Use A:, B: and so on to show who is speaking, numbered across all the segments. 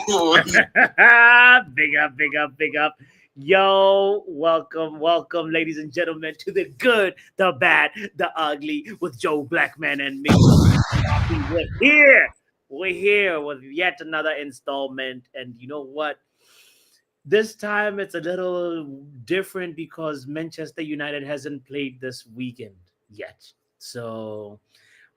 A: Big up, big up, big up. Yo, welcome, welcome, ladies and gentlemen, to the good, the bad, the ugly with Joe Blackman and me. We're here. We're here with yet another installment. And you know what? This time it's a little different because Manchester United hasn't played this weekend yet. So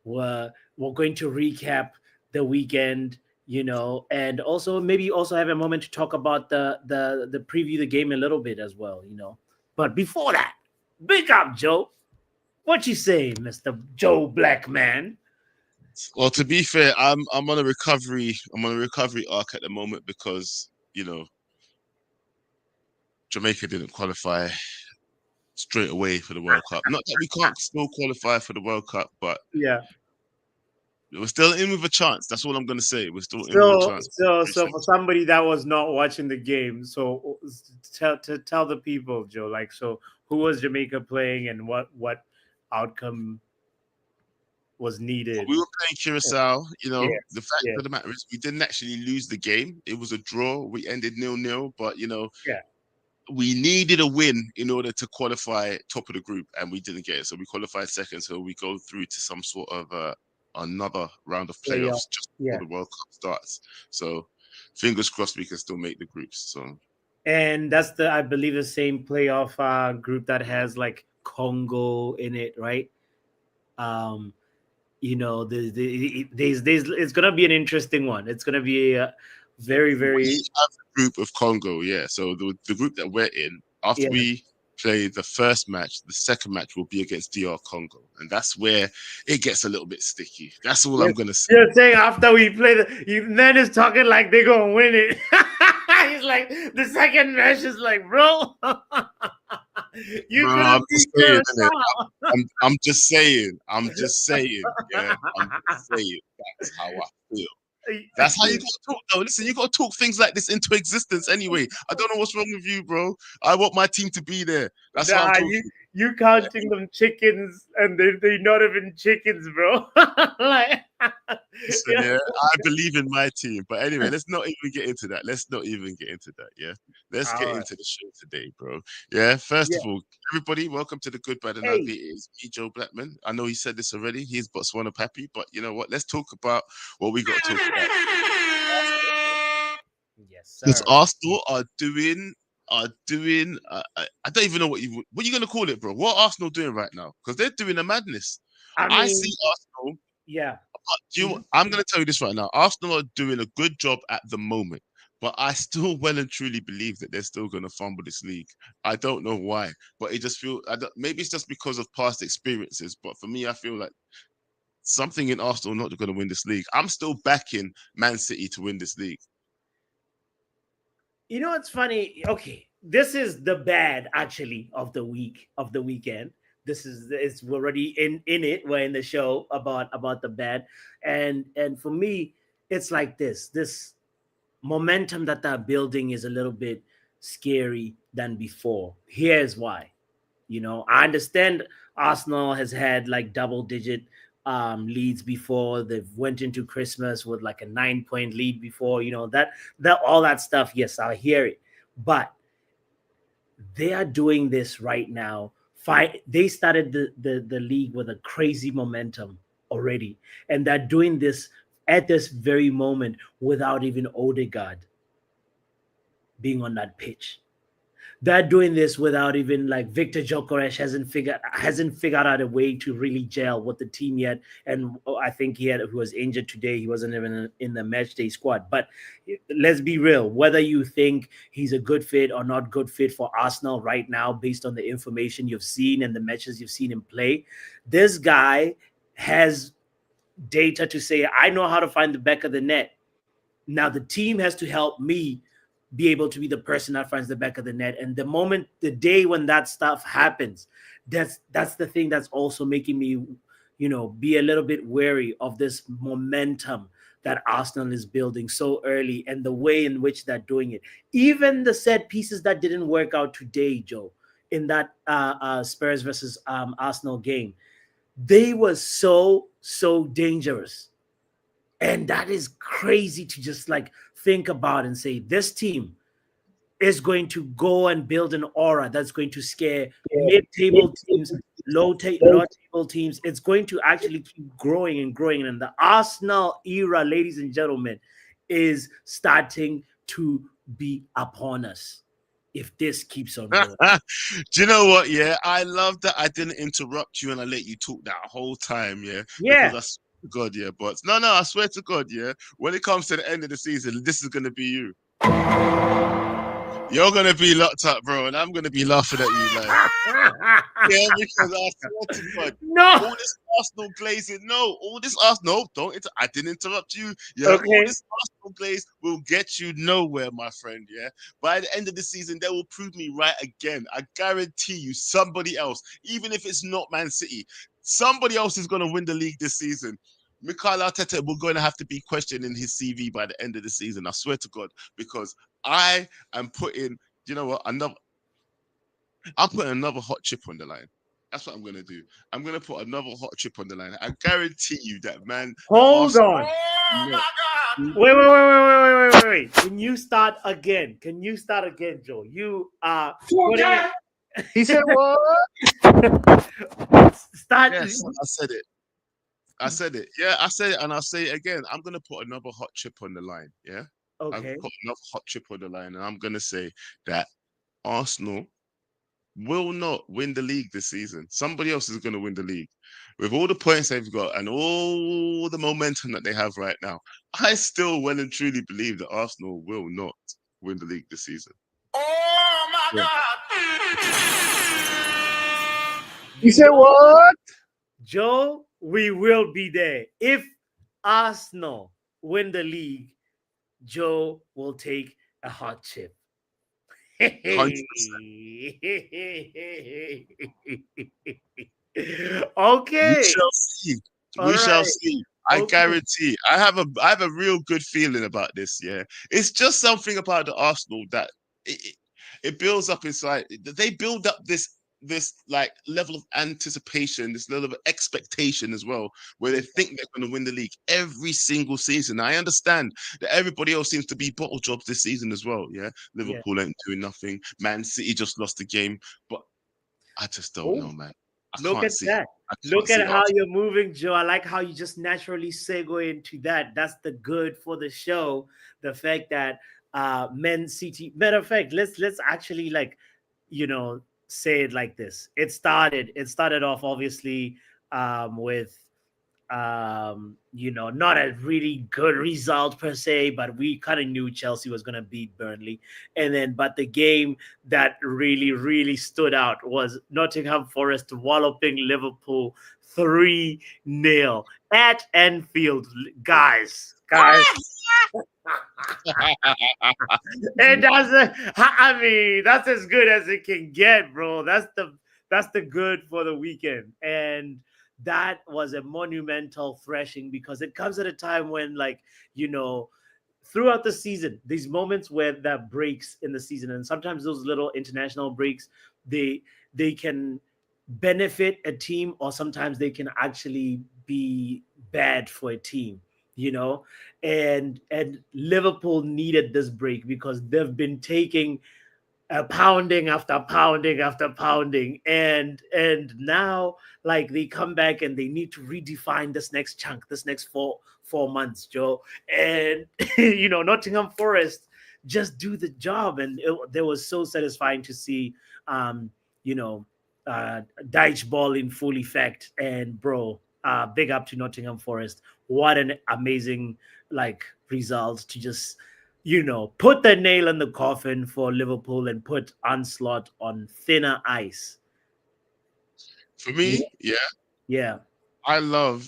A: we're going to recap the weekend, and also maybe also have a moment to talk about the preview the game a little bit as well. But before that, big up Joe. What you say, Mr. Joe Blackman?
B: Well, to be fair, I'm on a recovery. I'm on a recovery arc at the moment because Jamaica didn't qualify straight away for the World Cup. Not that we can't still qualify for the World Cup, but
A: Yeah.
B: we're still in with a chance. That's all I'm gonna say. We're still in with a
A: So
B: chance.
A: so for somebody that was not watching the game, so tell the people, Joe, like, so who was Jamaica playing and what outcome was needed?
B: We were playing Curacao.
A: Yes,
B: The fact
A: yes,
B: of the matter is, we didn't actually lose the game. It was a draw. We ended 0-0, but
A: yeah.
B: we needed a win in order to qualify top of the group, and we didn't get it. So we qualified second. So we go through to some sort of another round of
A: Playoff.
B: playoffs just before
A: Yeah.
B: the World Cup starts. So fingers crossed we can still make the groups. So
A: And that's I believe the same playoff group that has like Congo in it, right? Um, there's it's gonna be an interesting one. It's gonna be a very,
B: we
A: very,
B: have a group of Congo, yeah. So the group that we're in, after
A: yeah.
B: we play the first match, the second match will be against DR Congo, and that's where it gets a little bit sticky. That's all
A: Yes.
B: I'm gonna say.
A: You're saying after we play man is talking like they're gonna win it. He's like the second match is like, bro, you
B: Bro,
A: could
B: I'm
A: have
B: just
A: beat
B: saying, innit?
A: Curacao.
B: I'm just saying. I'm just saying. Yeah, I'm just saying. That's how I feel. That's how you got to talk. No, listen, you got to talk things like this into existence anyway. I don't know what's wrong with you, bro. I want my team to be there. That's how I'm
A: Nah,
B: talking.
A: you counting them chickens and they not even chickens, bro. Like,
B: Listen,
A: yeah,
B: yeah, I believe in my team. But anyway, let's not even get into that. Let's not even get into that. Yeah. Let's
A: all
B: get
A: right,
B: into the show today, bro. Yeah. First
A: yeah.
B: of all, everybody, welcome to the Good, Bad, and
A: Hey,
B: Ugly. It is me, Joe Blackman. I know he said this already. He's Botswana Pappy. But you know what? Let's talk about what we got to talk about.
A: yes,
B: Because
A: sir.
B: Arsenal are doing. I don't even know what you gonna call it, bro. What are Arsenal doing right now? Because they're doing a madness.
A: I
B: I see
A: mean,
B: Arsenal.
A: yeah.
B: Do you,
A: Mhm.
B: I'm going to tell you this right now. Arsenal are doing a good job at the moment, but I still well and truly believe that they're still going to fumble this league. I don't know why, but it just feels. Maybe it's just because of past experiences. But for me, I feel like something in Arsenal not going to win this league. I'm still backing Man City to win this league.
A: You know what's funny? Okay, this is the bad actually of the weekend. This is it's we're already in it. We're in the show about the bad, and for me, it's like this momentum that they're building is a little bit scary than before. Here's why. I understand Arsenal has had like double digit leads before. They've went into Christmas with like a 9 point lead before. That all that stuff. Yes, I hear it, but they are doing this right now. They started the league with a crazy momentum already, and they're doing this at this very moment without even Odegaard being on that pitch. They're doing this without even like Victor Jokeresh hasn't figured out a way to really gel with the team yet. And I think who was injured today. He wasn't even in the match day squad. But let's be real, whether you think he's a good fit or not good fit for Arsenal right now, based on the information you've seen and the matches you've seen him play, this guy has data to say, I know how to find the back of the net. Now the team has to help me be able to be the person that finds the back of the net. And the day when that stuff happens, that's the thing that's also making me, be a little bit wary of this momentum that Arsenal is building so early and the way in which they're doing it. Even the set pieces that didn't work out today, Joe, in that Spurs versus Arsenal game, they were so dangerous. And that is crazy to just like think about and say, this team is going to go and build an aura that's going to scare mid-table teams, low table teams. It's going to actually keep growing and growing. And the Arsenal era, ladies and gentlemen, is starting to be upon us if this keeps on going.
B: Do you know what? Yeah, I love that I didn't interrupt you and I let you talk that whole time. Yeah, because
A: Yeah.
B: I swear to God, yeah. But no, I swear to God, yeah. When it comes to the end of the season, this is gonna be you. You're gonna be locked up, bro, and I'm gonna be laughing at you like. Yeah, because I swear to God,
A: No.
B: all this Arsenal glazing, no, all this Arsenal, no, don't, I didn't interrupt you. Yeah, all
A: Okay.
B: this Arsenal glaze will get you nowhere, my friend. Yeah, by the end of the season, they will prove me right again. I guarantee you, somebody else, even if it's not Man City, somebody else is going to win the league this season. Mikel Arteta will going to have to be questioned in his CV by the end of the season. I swear to God, because I am putting, you know what, I'm putting another hot chip on the line. That's what I'm gonna do. I'm gonna put another hot chip on the line. I guarantee you that, man, the
A: Hold
B: Arsenal.
A: on.
B: No,
A: Wait. Can you start again? Can you start again, Joe? You are putting it.
B: he said what?
A: Start.
B: Yes, I said it. I said it. Yeah, I said it, and I'll say it again. I'm gonna put another hot chip on the line. Yeah, I've
A: Okay.
B: put another hot chip on the line, and I'm gonna say that Arsenal will not win the league this season. Somebody else is going to win the league. With all the points they've got and all the momentum that they have right now, I still well and truly believe that Arsenal will not win the league this season.
C: Oh my
B: Yeah.
C: God.
A: You
B: You said
A: know,
B: what?
A: Joe, we will be there. If Arsenal win the league, Joe will take a hot chip.
B: 100%. We
A: Okay.
B: shall see.
A: All
B: We shall
A: right.
B: see. I
A: Okay.
B: guarantee. I have a real good feeling about this. Yeah, it's just something about the Arsenal that it builds up inside. They build up this like level of anticipation, this level of expectation as well, where they think they're going to win the league every single season. I understand that everybody else seems to be bottle jobs this season as well. Yeah,
A: Yeah.
B: Liverpool ain't doing nothing. Man City just lost the game, but I just don't
A: Oh,
B: know, man. I
A: look
B: can't
A: at
B: see.
A: that.
B: I can't
A: Look at
B: see
A: how
B: Arsenal.
A: you're moving, Joe. I like how you just naturally segue into that. That's the good for the show. The fact that Men City, matter of fact, let's actually like, say it like this. It started off obviously with not a really good result per se, but we kind of knew Chelsea was going to beat Burnley. And then, but the game that really, really stood out was Nottingham Forest walloping Liverpool 3-0 at Anfield. Guys, it doesn't. I mean, that's as good as it can get, bro. That's the good for the weekend, and that was a monumental thrashing because it comes at a time when, like, you know, throughout the season, these moments where that breaks in the season, and sometimes those little international breaks, they they can benefit a team, or sometimes they can actually be bad for a team. You know, and Liverpool needed this break because they've been taking pounding after pounding after pounding, and now like they come back and they need to redefine this next chunk, this next four months, Joe. And Nottingham Forest just do the job, and that was so satisfying to see. um you know Dyche ball in full effect, and bro, big up to Nottingham Forest. What an amazing like result to just put the nail in the coffin for Liverpool and put Onslaught on thinner ice.
B: For
A: Yeah,
B: me, yeah,
A: yeah,
B: I love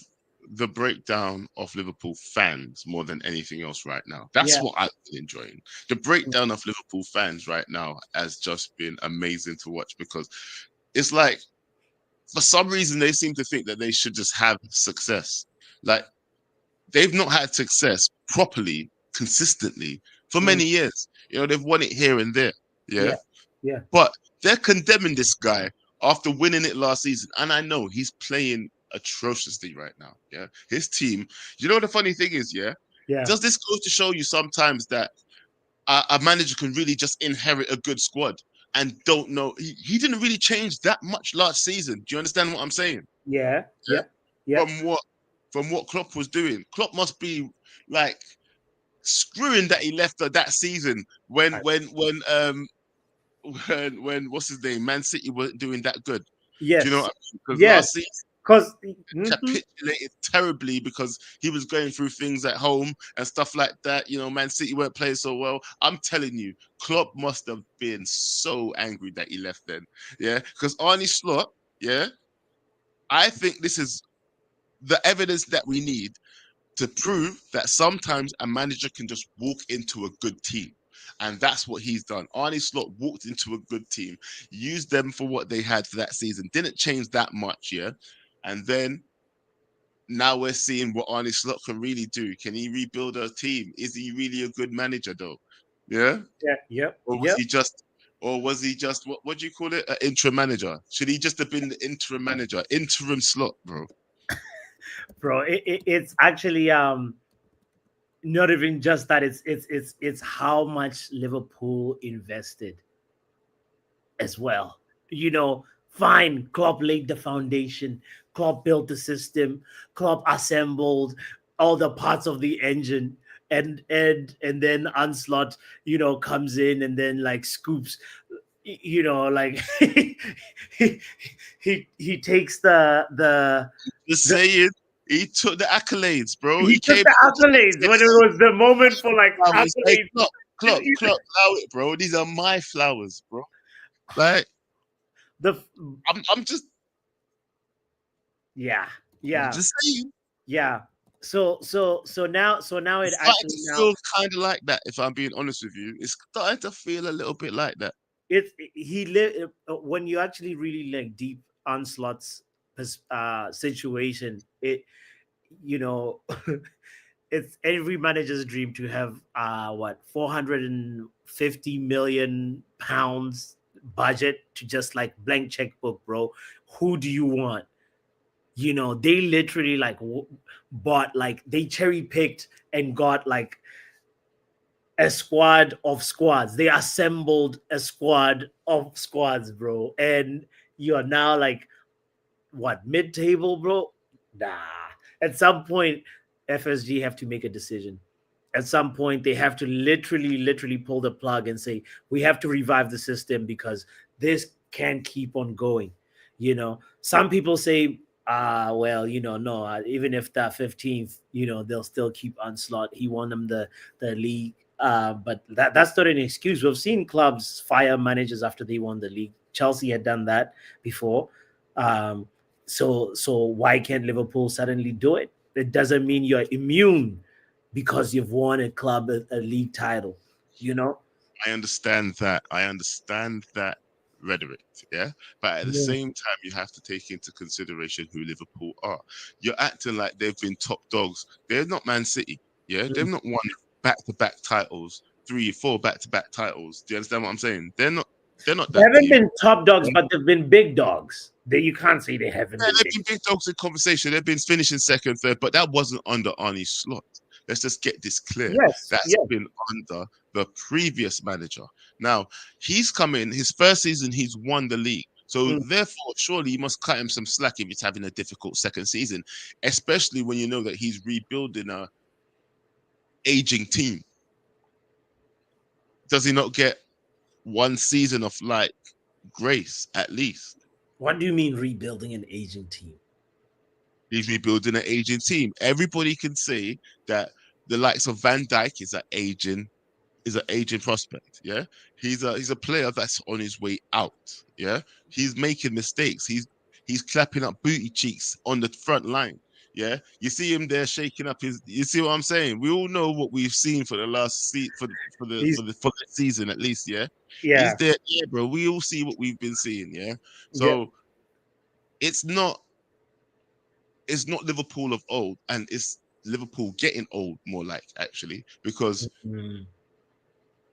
B: the breakdown of Liverpool fans more than anything else right now. That's
A: yeah,
B: what I've been enjoying. The breakdown of Liverpool fans right now has just been amazing to watch because it's like for some reason they seem to think that they should just have success. Like they've not had success properly, consistently for
A: mm,
B: many years. They've won it here and there. Yeah.
A: yeah, yeah,
B: But they're condemning this guy after winning it last season. And I know he's playing atrociously right now. Yeah, his team. You know what the funny thing is? Yeah,
A: Yeah.
B: does this go to show you sometimes that a manager can really just inherit a good squad and don't know he didn't really change that much last season. Do you understand what I'm saying?
A: Yeah.
B: Yeah.
A: Yep. Yep.
B: From what Klopp was doing, Klopp must be like screwing that he left that season when
A: I-
B: when what's his name, Man City weren't doing that good. Do you know
A: Yes.
B: what I mean? Because
A: Yes.
B: last season
A: Because
B: capitulated terribly because he was going through things at home and stuff like that. You know, Man City weren't playing so well. I'm telling you, Klopp must have been so angry that he left then. Yeah, because Arnie Slot, yeah, I think this is the evidence that we need to prove that sometimes a manager can just walk into a good team. And that's what he's done. Arnie Slot walked into a good team, used them for what they had for that season, didn't change that much, yeah. And then now we're seeing what Arne Slot can really do. Can he rebuild a team? Is he really a good manager though? Yeah?
A: yeah. Yep.
B: Or was
A: Yep.
B: he just what do you call it? An interim manager? Should he just have been the interim manager? Interim Slot, bro.
A: Bro, it's actually not even just that. It's how much Liverpool invested as well. Fine, Klopp laid the foundation, Klopp built the system, Klopp assembled all the parts of the engine, and then Onslaught, comes in and then like scoops, like he takes
B: Just
A: the
B: saying, he took the accolades, bro.
A: he
B: He
A: took
B: came
A: the accolades when it was the moment for like
B: flowers. Hey,
A: accolades.
B: Klopp, allow it, bro. These are my flowers, bro. Like,
A: The
B: I'm
A: yeah, yeah,
B: just saying.
A: yeah. So now it
B: It's starting
A: actually
B: to
A: now
B: feel kind of like that. If I'm being honest with you, it's starting to feel a little bit like that.
A: it's he live when you actually really like deep Onslaught's situation. You know it's every manager's dream to have what 450 million pounds budget to just like blank checkbook, bro. Who do you want? They literally like bought, like they cherry picked and got like a squad of squads. They assembled a squad of squads, bro. And you're now like what, mid table, bro? Nah. At some point, FSG have to make a decision. At some point, they have to literally pull the plug and say, we have to revive the system because this can't keep on going. Some people say, well, no, even if that 15th, they'll still keep Onslaught. He won them the league. But that's not an excuse. We've seen clubs fire managers after they won the league. Chelsea had done that before. Um, so why can't Liverpool suddenly do it? It doesn't mean you're immune because you've won a club a league title. You know?
B: I understand that. I understand that rhetoric, yeah. But at the
A: Yeah.
B: same time, you have to take into consideration who Liverpool are. You're acting like they've been top dogs. They're not Man City, yeah. They've not won back-to-back titles, 3, 4 back-to-back titles. Do you understand what I'm saying? They're not. They're not
A: They
B: that
A: haven't
B: team.
A: been top dogs, but they've been big dogs. You can't say they haven't
B: Yeah,
A: been
B: they've
A: big.
B: been big dogs in conversation. They've been finishing second, third, but that wasn't under Arnie's Slot. Let's just get this clear.
A: Yes,
B: That's
A: yes.
B: been under the previous manager. Now, he's come in, his first season, he's won the league. So,
A: Mm.
B: therefore, surely you must cut him some slack if he's having a difficult second season, especially when you know that he's rebuilding a aging team. Does he not get one season of like grace at least?
A: What do you mean rebuilding an aging team?
B: He's rebuilding an aging team. Everybody can say that the likes of Van Dijk is an aging prospect. Yeah, he's a player that's on his way out. Yeah, he's making mistakes. He's clapping up booty cheeks on the front line. Yeah, you see him there shaking up his. You see what I'm saying? We all know what we've seen for the last
A: He's
B: for the season at least. Yeah, he's
A: yeah,
B: there. Yeah, bro. We all see what we've been seeing. Yeah,
A: yeah.
B: so it's not it's not Liverpool of old, and it's Liverpool getting old more like actually because
A: Mm.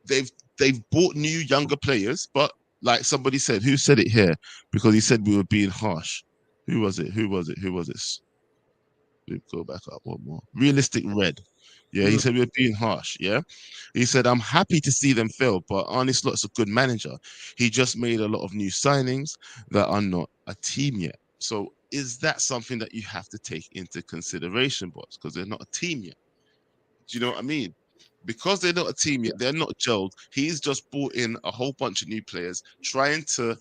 B: they've they've bought new younger players, but like somebody said, who said it here? Because he said we were being harsh. Who was it? Who was it? Who was it? We go back up one more. Realistic Red. Yeah, he
A: Mm.
B: said we're being harsh. Yeah, he said I'm happy to see them fail, but Arne Slot's a good manager. He just made a lot of new signings that are not a team yet. So is that something that you have to take into consideration, boss? Because they're not a team yet. Do you know what I mean? Because they're not a team yet, they're not gelled. He's just brought in a whole bunch of new players, trying to,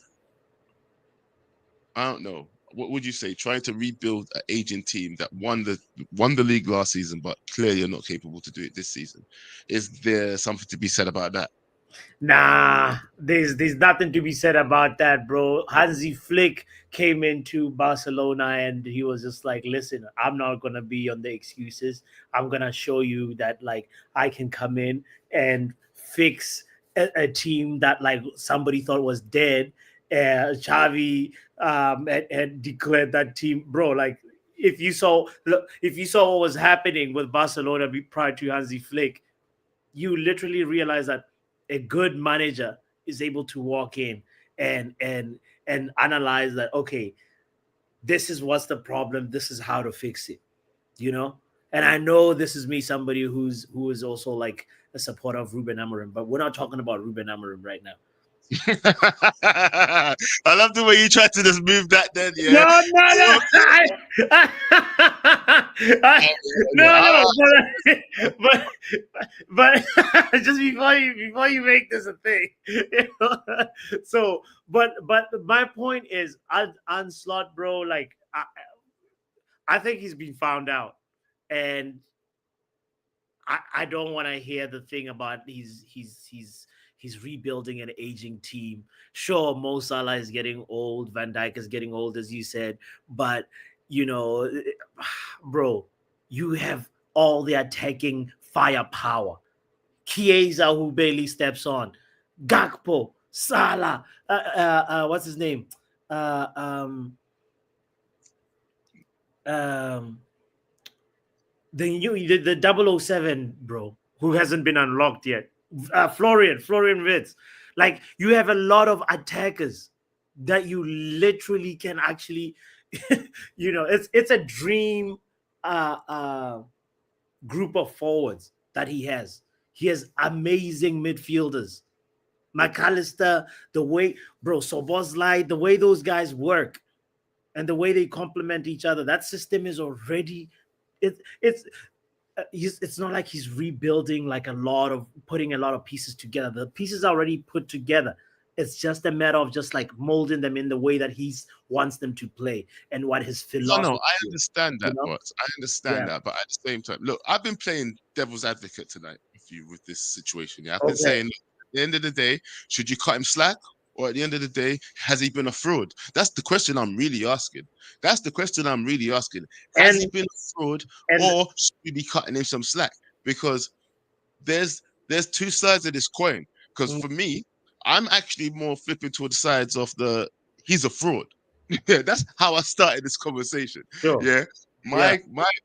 B: I don't know, what would you say? Trying to rebuild an aging team that won the league last season, but clearly are not capable to do it this season. Is there something to be said about that?
A: Nah, there's nothing to be said about that, bro. Hansi Flick came into Barcelona and he was just like, "Listen, I'm not gonna be on the excuses. I'm gonna show you that like I can come in and fix a team that like somebody thought was dead." Xavi and declared that team, bro. Like if you saw what was happening with Barcelona prior to Hansi Flick, you literally realize that a good manager is able to walk in and analyze that, okay, this is what's the problem, this is how to fix it, you know. And I know this is me, somebody who is also like a supporter of Ruben Amorim, but we're not talking about Ruben Amorim right now.
B: I love the way you tried to just move that then, yeah.
A: No, no, no. No, no. But just before you make this a thing, so but my point is, Onslaught, bro. Like I think he's been found out, and I don't want to hear the thing about he's rebuilding an aging team. Sure, Mo Salah is getting old, Van Dijk is getting old, as you said, but you know, bro, you have all the attacking firepower. Chiesa, who barely steps on, Gakpo, Salah, what's his name? Uh, um, um, the 007, bro, who hasn't been unlocked yet. Florian Wirtz. Like you have a lot of attackers that you literally can actually, it's a dream group of forwards that he has. He has amazing midfielders. McAllister, the way, bro, Sobozlai, the way those guys work and the way they complement each other, that system is already it's it's not like he's rebuilding like putting a lot of pieces together. The pieces are already put together. It's just a matter of just like molding them in the way that he wants them to play and what his
B: No,
A: philosophy
B: I
A: is,
B: understand
A: you
B: that,
A: know?
B: but I understand
A: Yeah.
B: that, but at the same time, look, I've been playing devil's advocate tonight with this situation. Yeah, I've been
A: Okay.
B: saying, look, at the end of the day, should you cut him slack, or at the end of the day, has he been a fraud? That's the question I'm really asking. That's the question I'm really asking. Has he
A: And
B: been a fraud,
A: and
B: or should we be cutting him some slack? Because there's two sides of this coin. Because
A: mm,
B: for me, I'm actually more flipping toward the sides of he's a fraud. Yeah, that's how I started this conversation.
A: sure.
B: Yeah.
A: Yeah.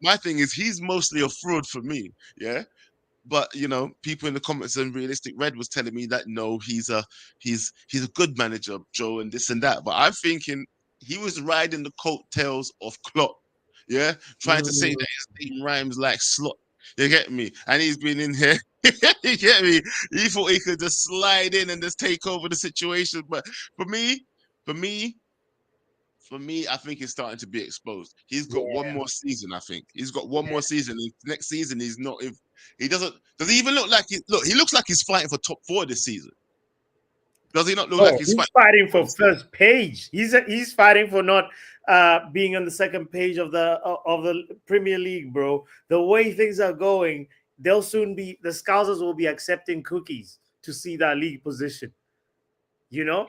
B: My thing is he's mostly a fraud for me. Yeah. But people in the comments and Realistic Red was telling me that no, he's a good manager, Joe, and this and that. But I'm thinking he was riding the coattails of Klopp, yeah, trying to say
A: Mm,
B: that his name rhymes like slot. You get me? And he's been in here. You get me? He thought he could just slide in and just take over the situation. But for me, for me, for me, I think he's starting to be exposed. He's got one
A: yeah.
B: more season. I think he's got one more season. And next season, he's not. If he doesn't, does he even look like he look? He looks like he's fighting for top four this season. Does he not look like
A: Oh,
B: he's
A: he's
B: fighting
A: fighting
B: for
A: for
B: this season?
A: first page. He's fighting for not being on the second page of the Premier League, bro. The way things are going, the Scousers will be accepting cookies to see that league position. You know,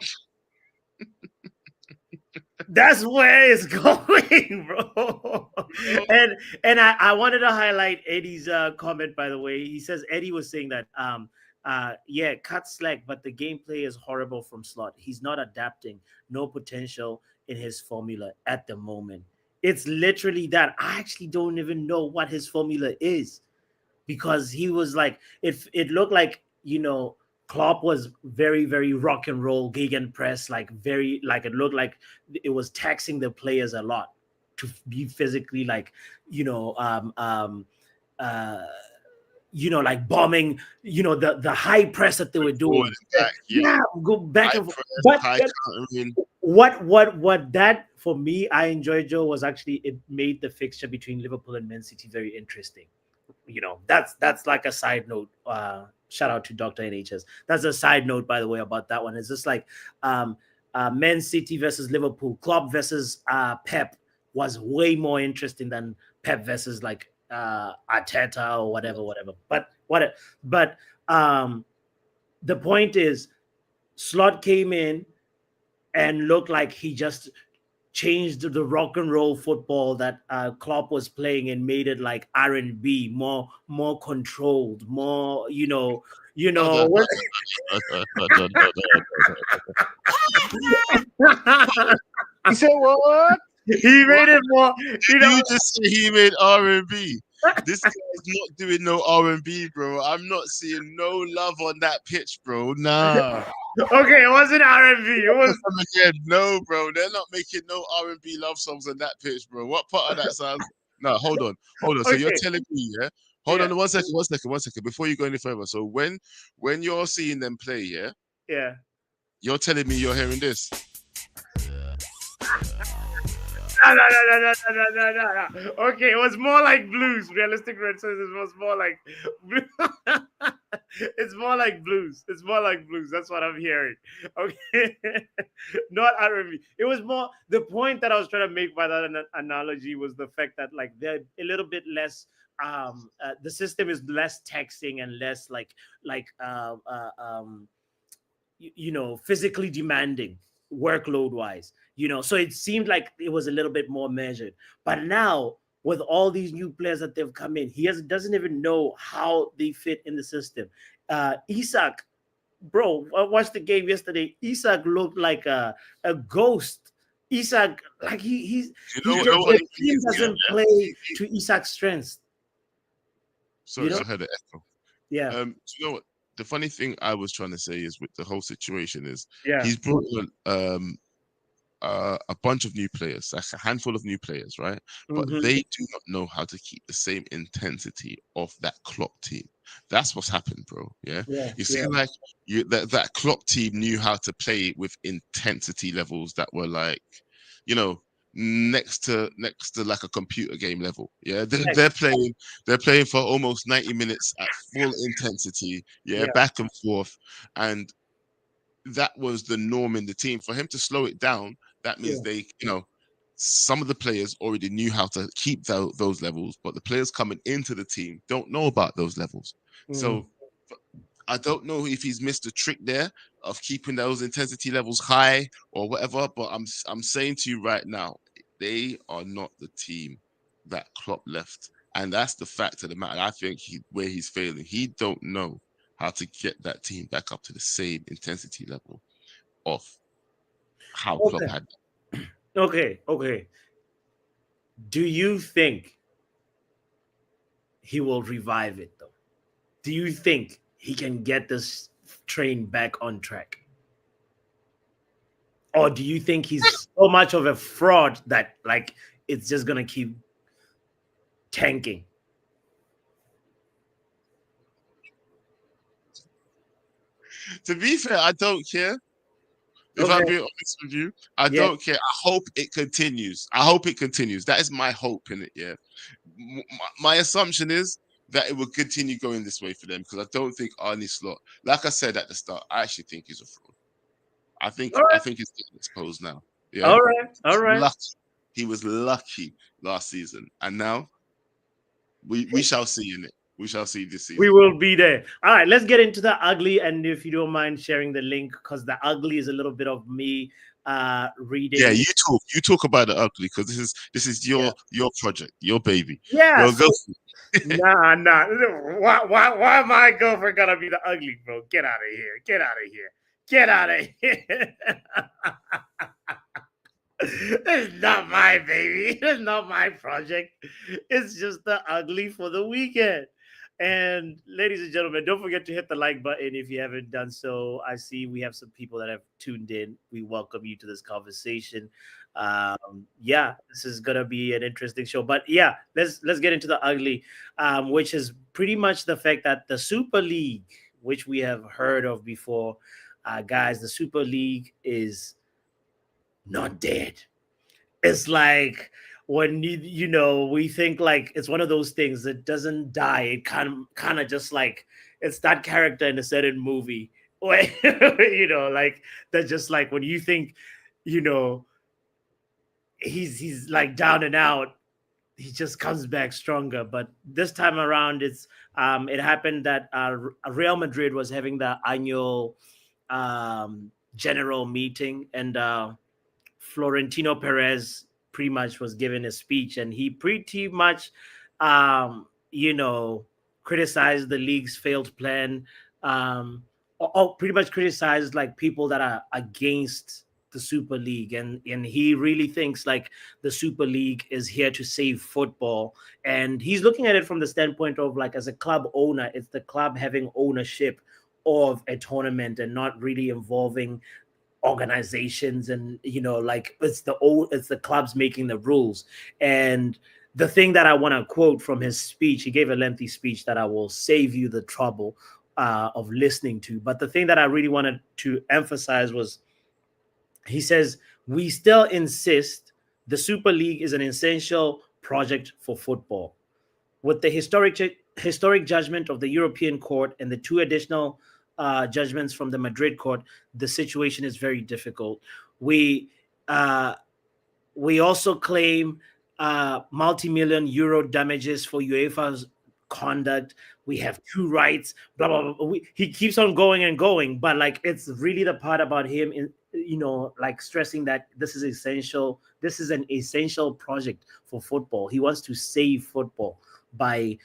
A: that's where it's going, bro. And I wanted to highlight Eddie's comment, by the way. He says Eddie was saying that yeah, cut slack, but the gameplay is horrible from Slot. He's not adapting, no potential in his formula at the moment. It's literally that. I actually don't even know what his formula is, because he was like, it looked like, Klopp was very, very rock and roll, gegenpress, like very, like it looked like it was taxing the players a lot to be physically, like, you know, uh, like bombing, the high press that they were
B: Forward
A: doing.
B: and back, yeah.
A: Yeah, go back
B: High
A: and forth.
B: press,
A: But
B: high countering.
A: what that for me, I enjoyed, Joe, was actually it made the fixture between Liverpool and Man City very interesting. That's like a side note. Shout out to Dr. NHS. That's a side note, by the way, about that one. It's just like um Man City versus Liverpool, Klopp versus Pep was way more interesting than Pep versus like Arteta or whatever. But the point is, Slot came in and looked like he just changed the rock and roll football that Klopp was playing and made it like R&B, more controlled, more
B: No, no,
A: what-
B: no, no, no, no, no,
C: You say what?
A: he made it more,
B: Did you just say he made R&B? This guy's not doing no R&B, bro. I'm not seeing no love on that pitch, bro. Nah.
A: Okay, it wasn't R&B. It was
B: Again, no, bro. They're not making no R&B love songs on that pitch, bro. What part of that sounds? No, hold on. So you're
A: okay.
B: telling me, yeah? Hold
A: Yeah,
B: on, one second. Before you go any further, so when you're seeing them play, yeah,
A: yeah.
B: you're telling me you're hearing this.
A: No. Okay, it was more like blues. Realistic Red says it was more like it's more like blues. It's more like blues. That's what I'm hearing. Okay, not R&B. It was more the point that I was trying to make by that analogy was the fact that like they're a little bit less. The system is less taxing and less physically demanding workload wise, so it seemed like it was a little bit more measured. But now with all these new players that they've come in, doesn't even know how they fit in the system. Isak, bro, I watched the game yesterday. Isak looked like a ghost. Isak, like
B: You know
A: he
B: what
A: just,
B: the
A: the
B: funny thing
A: team
B: is? Yeah,
A: doesn't play to Isak's strengths.
B: sorry, I heard an echo.
A: Yeah,
B: Do you know what? The funny thing I was trying to say is with the whole situation is
A: yeah.
B: he's brought in a bunch of new players, like a handful of new players, right? But
A: Hmm.
B: they do not know how to keep the same intensity of that Klopp team. That's what's happened, bro. Yeah,
A: Yeah,
B: you see,
A: yeah.
B: like that Klopp team knew how to play with intensity levels that were like, you know, next to like a computer game level. Yeah, they're playing for almost 90 minutes at full intensity. Yeah,
A: Yeah,
B: back and forth, and that was the norm in the team. For him to slow it down, that means
A: yeah.
B: some of the players already knew how to keep those levels, but the players coming into the team don't know about those levels.
A: Mhm.
B: So I don't know if he's missed a trick there of keeping those intensity levels high or whatever, but I'm saying to you right now, they are not the team that Klopp left. And that's the fact of the matter. I think where he's failing, he don't know how to get that team back up to the same intensity level of how Klopp
A: Okay.
B: had.
A: Okay. Do you think he will revive it though? Do you think he can get this train back on track? Or do you think he's so much of a fraud that like it's just gonna keep tanking?
B: To be fair, I don't care. If I'm
A: Okay.
B: being honest with you, I
A: Yeah.
B: don't care. I hope it continues. I hope it continues. That is my hope in it. Yeah. My assumption is that it will continue going this way for them because I don't think Arnie Slot, like I said at the start, I actually think he's a fraud. I think
A: All
B: I
A: right.
B: think he's getting exposed now. Yeah.
A: All right. All right.
B: Lucky. He was lucky last season. And now we shall see in it. We shall see this
A: We
B: season.
A: will be there. All right, let's get into the ugly. And if you don't mind sharing the link, because the ugly is a little bit of me
B: Yeah,
A: reading.
B: you talk about the ugly because this is
A: Yeah.
B: your project, your baby.
A: Yeah.
B: Go
A: So
B: go.
A: nah. Why my girlfriend gotta be the ugly, bro? Get out of here. Get out of here. Get out of here. It's not my baby. It's not my project. It's just the ugly for the weekend. And ladies and gentlemen, don't forget to hit the like button if you haven't done so. I see we have some people that have tuned in. We welcome you to this conversation. Yeah, this is gonna be an interesting show. But yeah, let's get into the ugly, which is pretty much the fact that the Super League, which we have heard of before, guys, the Super League is not dead. It's like when we think like it's one of those things that doesn't die. It kind of just like it's that character in a certain movie where like that just like when you think you know he's like down and out, he just comes back stronger. But this time around, it happened that Real Madrid was having the annual general meeting, and Florentino Perez pretty much was given a speech, and he pretty much, you know, criticized the league's failed plan, or pretty much criticized like people that are against the Super League, and he really thinks like the Super League is here to save football, and he's looking at it from the standpoint of like as a club owner, it's the club having ownership of a tournament and not really involving organizations, and like it's the clubs making the rules. And the thing that I want to quote from his speech, he gave a lengthy speech that I will save you the trouble of listening to, but the thing that I really wanted to emphasize was he says we still insist the Super League is an essential project for football. With the historic judgment of the European Court and the two additional judgments from the Madrid court, the situation is very difficult. We uh, we also claim multi-million euro damages for UEFA's conduct. We have two rights, blah blah blah. He keeps on going and going, but like it's really the part about him in like stressing that this is essential. This is an essential project for football. He wants to save football by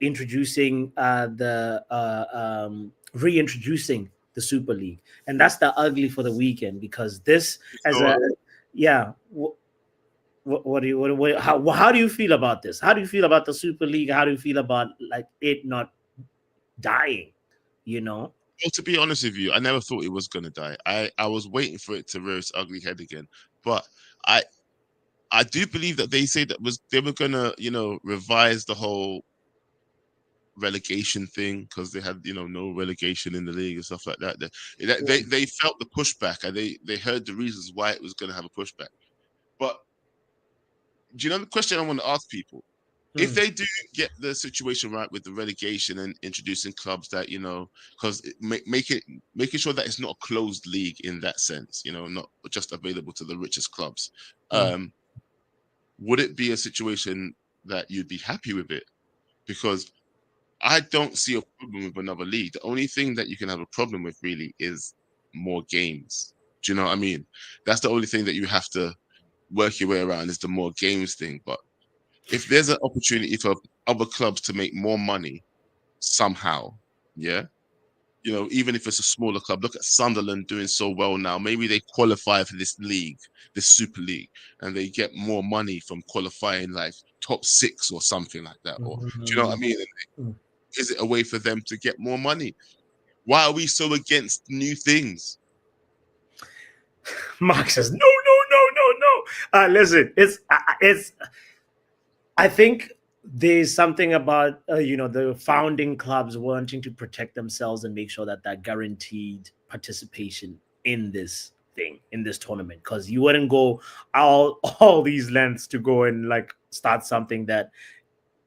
A: introducing reintroducing the Super League, and that's the ugly for the weekend because this as
B: So
A: a yeah. What do you how do you feel about this? How do you feel about the Super League? How do you feel about like it not dying? You know.
B: well, to be honest with you, I never thought it was gonna die. I was waiting for it to rear its ugly head again. But I I do believe that they say that was they were gonna, revise the whole relegation thing because they had, no relegation in the league and stuff like that. They felt the pushback and they heard the reasons why it was gonna have a pushback. But do you know the question I want to ask people? If
A: Mm,
B: they do get the situation right with the relegation and introducing clubs that because making sure that it's not a closed league in that sense, not just available to the richest clubs.
A: mm.
B: Um, would it be a situation that you'd be happy with it? Because I don't see a problem with another league. The only thing that you can have a problem with really is more games. Do you know what I mean? That's the only thing that you have to work your way around is the more games thing. But if there's an opportunity for other clubs to make more money somehow, yeah, even if it's a smaller club, look at Sunderland doing so well now. Maybe they qualify for this league, this Super League, and they get more money from qualifying like top six or something like that. Or do you know what I mean?
A: Mm.
B: Is it a way for them to get more money? Why are we so against new things?
A: Mark says no, no, no, no, no. Listen, it's I think there's something about the founding clubs wanting to protect themselves and make sure that that guaranteed participation in this thing in this tournament, because you wouldn't go all these lengths to go and like start something that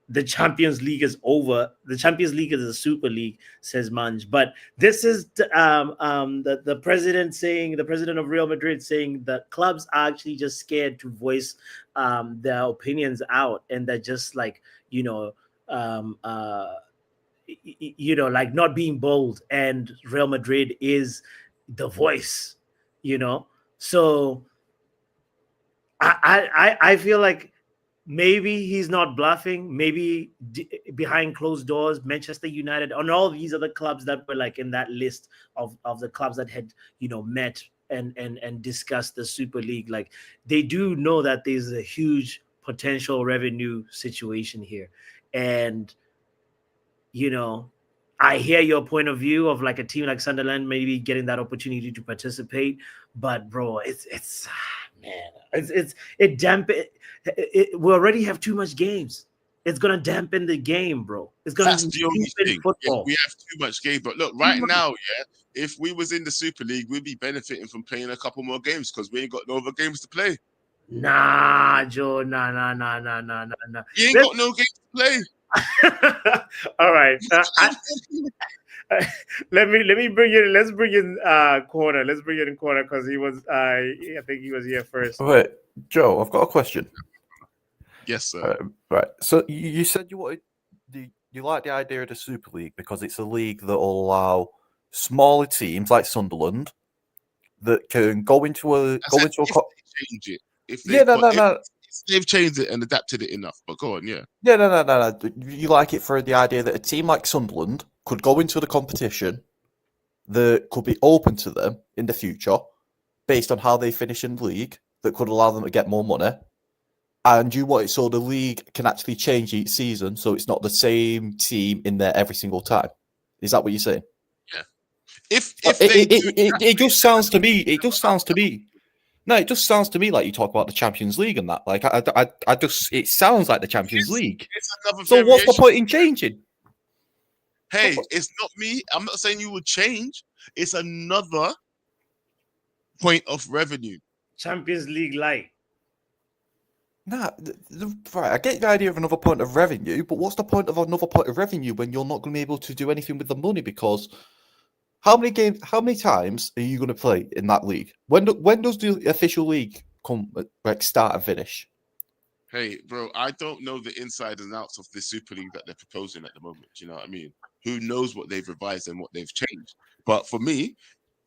A: the Champions League is over. The Champions League is a Super League, says Manj. But this is the president of Real Madrid saying that clubs are actually just scared to voice their opinions out, and they're just like um, uh, like not being bold. And Real Madrid is the voice, you know. So I feel like maybe he's not bluffing. Maybe behind closed doors, Manchester United and all these other clubs that were like in that list of the clubs that had met and discussed the Super League, like they do know that there's a huge potential revenue situation here, and you know, I hear your point of view of like a team like Sunderland maybe getting that opportunity to participate, but bro, it's man, it dampen. We already have too much games. It's gonna dampen the game, bro. It's gonna
B: That's the only
A: deepen
B: thing. Yeah,
A: football.
B: we have too much game. But look, right now, if we was in the Super League, we'd be benefiting from playing a couple more games because we ain't got no other games to play.
A: Nah, Joe, nah.
B: You ain't got no games to play.
A: All right. Let me bring in. Let's bring in corner. Let's bring in corner because he was. I think he was here first.
D: Wait, Joe, I've got a question.
B: Yes, sir.
D: Right. So you said you wanted you like the idea of the Super League because it's a league that will allow smaller teams like Sunderland that can go into a
B: change it. If they've changed it and adapted it enough. But go on, yeah.
D: Yeah, no. You like it for the idea that a team like Sunderland could go into the competition that could be open to them in the future based on how they finish in the league that could allow them to get more money. And you want it so the league can actually change each season so it's not the same team in there every single time. Is that what you're saying?
B: Yeah. If
D: it just sounds to me, No, it just sounds to me like you talk about the Champions League and that. Like, I just, it sounds like the Champions League. So what's the point in changing?
B: Hey, it's not me. I'm not saying you would change. It's another point of revenue.
A: Champions League light.
D: Nah, right. I get the idea of another point of revenue, but what's the point of another point of revenue when you're not going to be able to do anything with the money? Because how many times are you going to play in that league? When does the official league come, like, start and finish?
B: Hey, bro, I don't know the inside and outs of the Super League that they're proposing at the moment. Do you know what I mean? Who knows what they've revised and what they've changed? But for me,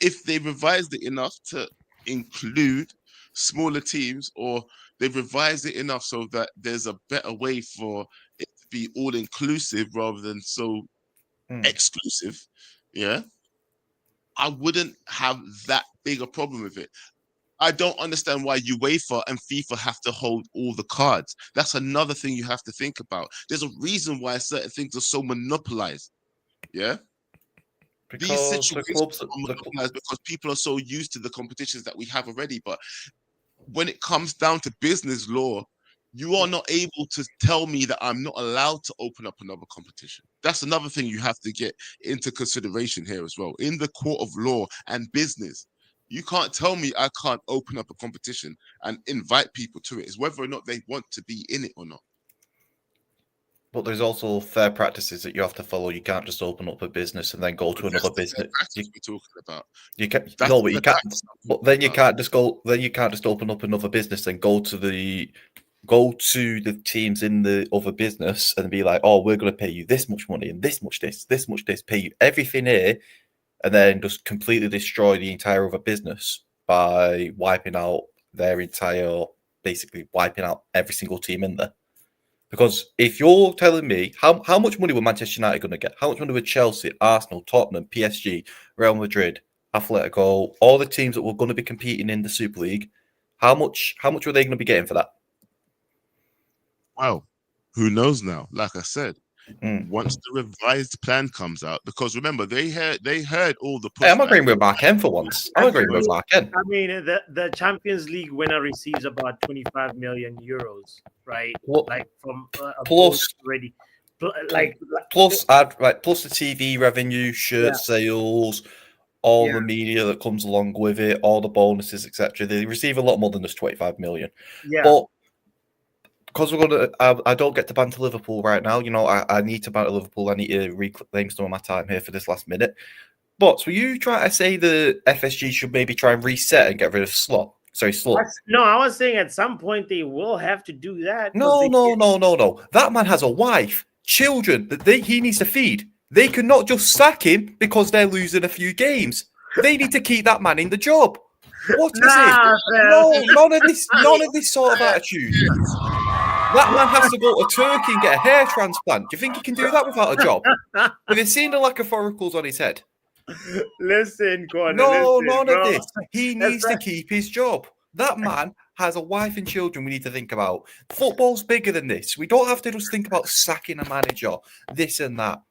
B: if they revised it enough to include smaller teams, or they've revised it enough so that there's a better way for it to be all inclusive rather than so exclusive, yeah, I wouldn't have that big a problem with it. I don't understand why UEFA and FIFA have to hold all the cards. That's another thing you have to think about. There's a reason why certain things are so monopolized. Yeah.
D: Because
B: these situations are monopolized because people are so used to the competitions that we have already. But when it comes down to business law, you are not able to tell me that I'm not allowed to open up another competition. That's another thing you have to get into consideration here as well. In the court of law and business, you can't tell me I can't open up a competition and invite people to it. It's whether or not they want to be in it or not.
D: But there's also fair practices that you have to follow. You can't just open up a business and then go to another business.
B: We're talking about.
D: You can't. No, but you can't. But then you can't just go. Then you can't just open up another business and go to the teams in the other business and be like, "Oh, we're going to pay you this much money and this much this, pay you everything here," and then just completely destroy the entire other business by wiping out basically wiping out every single team in there. Because if you're telling me how much money were Manchester United going to get, how much money were Chelsea, Arsenal, Tottenham, PSG, Real Madrid, Atletico, all the teams that were going to be competing in the Super League, how much were they going to be getting for that?
B: Well, who knows now? Like I said, once the revised plan comes out, because remember they heard all the.
D: Hey, I'm agreeing with Mark M for once. I'm agreeing with Mark M.
A: I mean, the Champions League winner receives about 25 million euros, right? Like from
D: plus
A: already,
D: plus the TV revenue, shirt sales, all the media that comes along with it, all the bonuses, etc. They receive a lot more than just 25 million.
A: Yeah.
D: But because I don't get to banter Liverpool right now. You know, I need to banter Liverpool. I need to reclaim some of my time here for this last minute. But were you trying to say the FSG should maybe try and reset and get rid of Slot? Sorry, Slot.
A: No, I was saying at some point they will have to do that.
D: No. That man has a wife, children that he needs to feed. They cannot just sack him because they're losing a few games. They need to keep that man in the job. What is it? No, none of this sort of attitude. That man has to go to Turkey and get a hair transplant. Do you think he can do that without a job? Have you seen the lack of follicles on his head?
A: Listen, Gordon.
D: No, none of this. He needs to keep his job. That man has a wife and children we need to think about. Football's bigger than this. We don't have to just think about sacking a manager, this and that.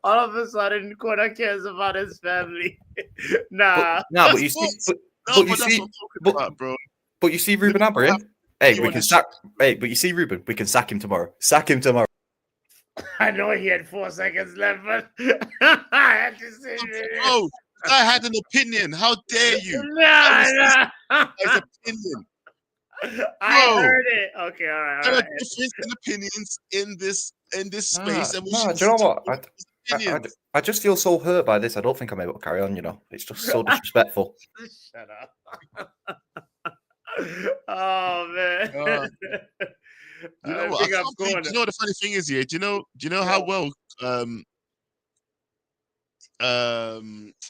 A: All of a sudden, Kona cares about his family. Nah.
D: But
B: That's
D: you see,
B: sports. No,
D: but you
B: but that's
D: see,
B: what I'm talking
D: but,
B: about, bro.
D: but you see Ruben
B: Liverpool have
D: Amorim. Hey,
B: you
D: we
B: on
D: can
B: the
D: sack. Hey, but you see Ruben, we can sack him tomorrow. Sack him tomorrow.
A: I know he had 4 seconds left, but I had to say
B: Bro, I had an opinion. How dare you? I
A: nah,
B: was listening
A: nah.
B: to his opinion.
A: I
B: Bro,
A: heard it. Okay, all right, all
B: there are
A: right.
B: difference in opinions in this
D: Nah,
B: space, and we
D: nah,
B: should
D: do you know
B: listen
D: what?
B: to his opinions.
D: I just feel so hurt by this. I don't think I'm able to carry on. It's just so disrespectful.
A: Shut up. Oh man.
B: Uh, you know what? I
A: Big up
B: can't believe.
A: corner.
B: You know what the funny thing is here? Do you know how well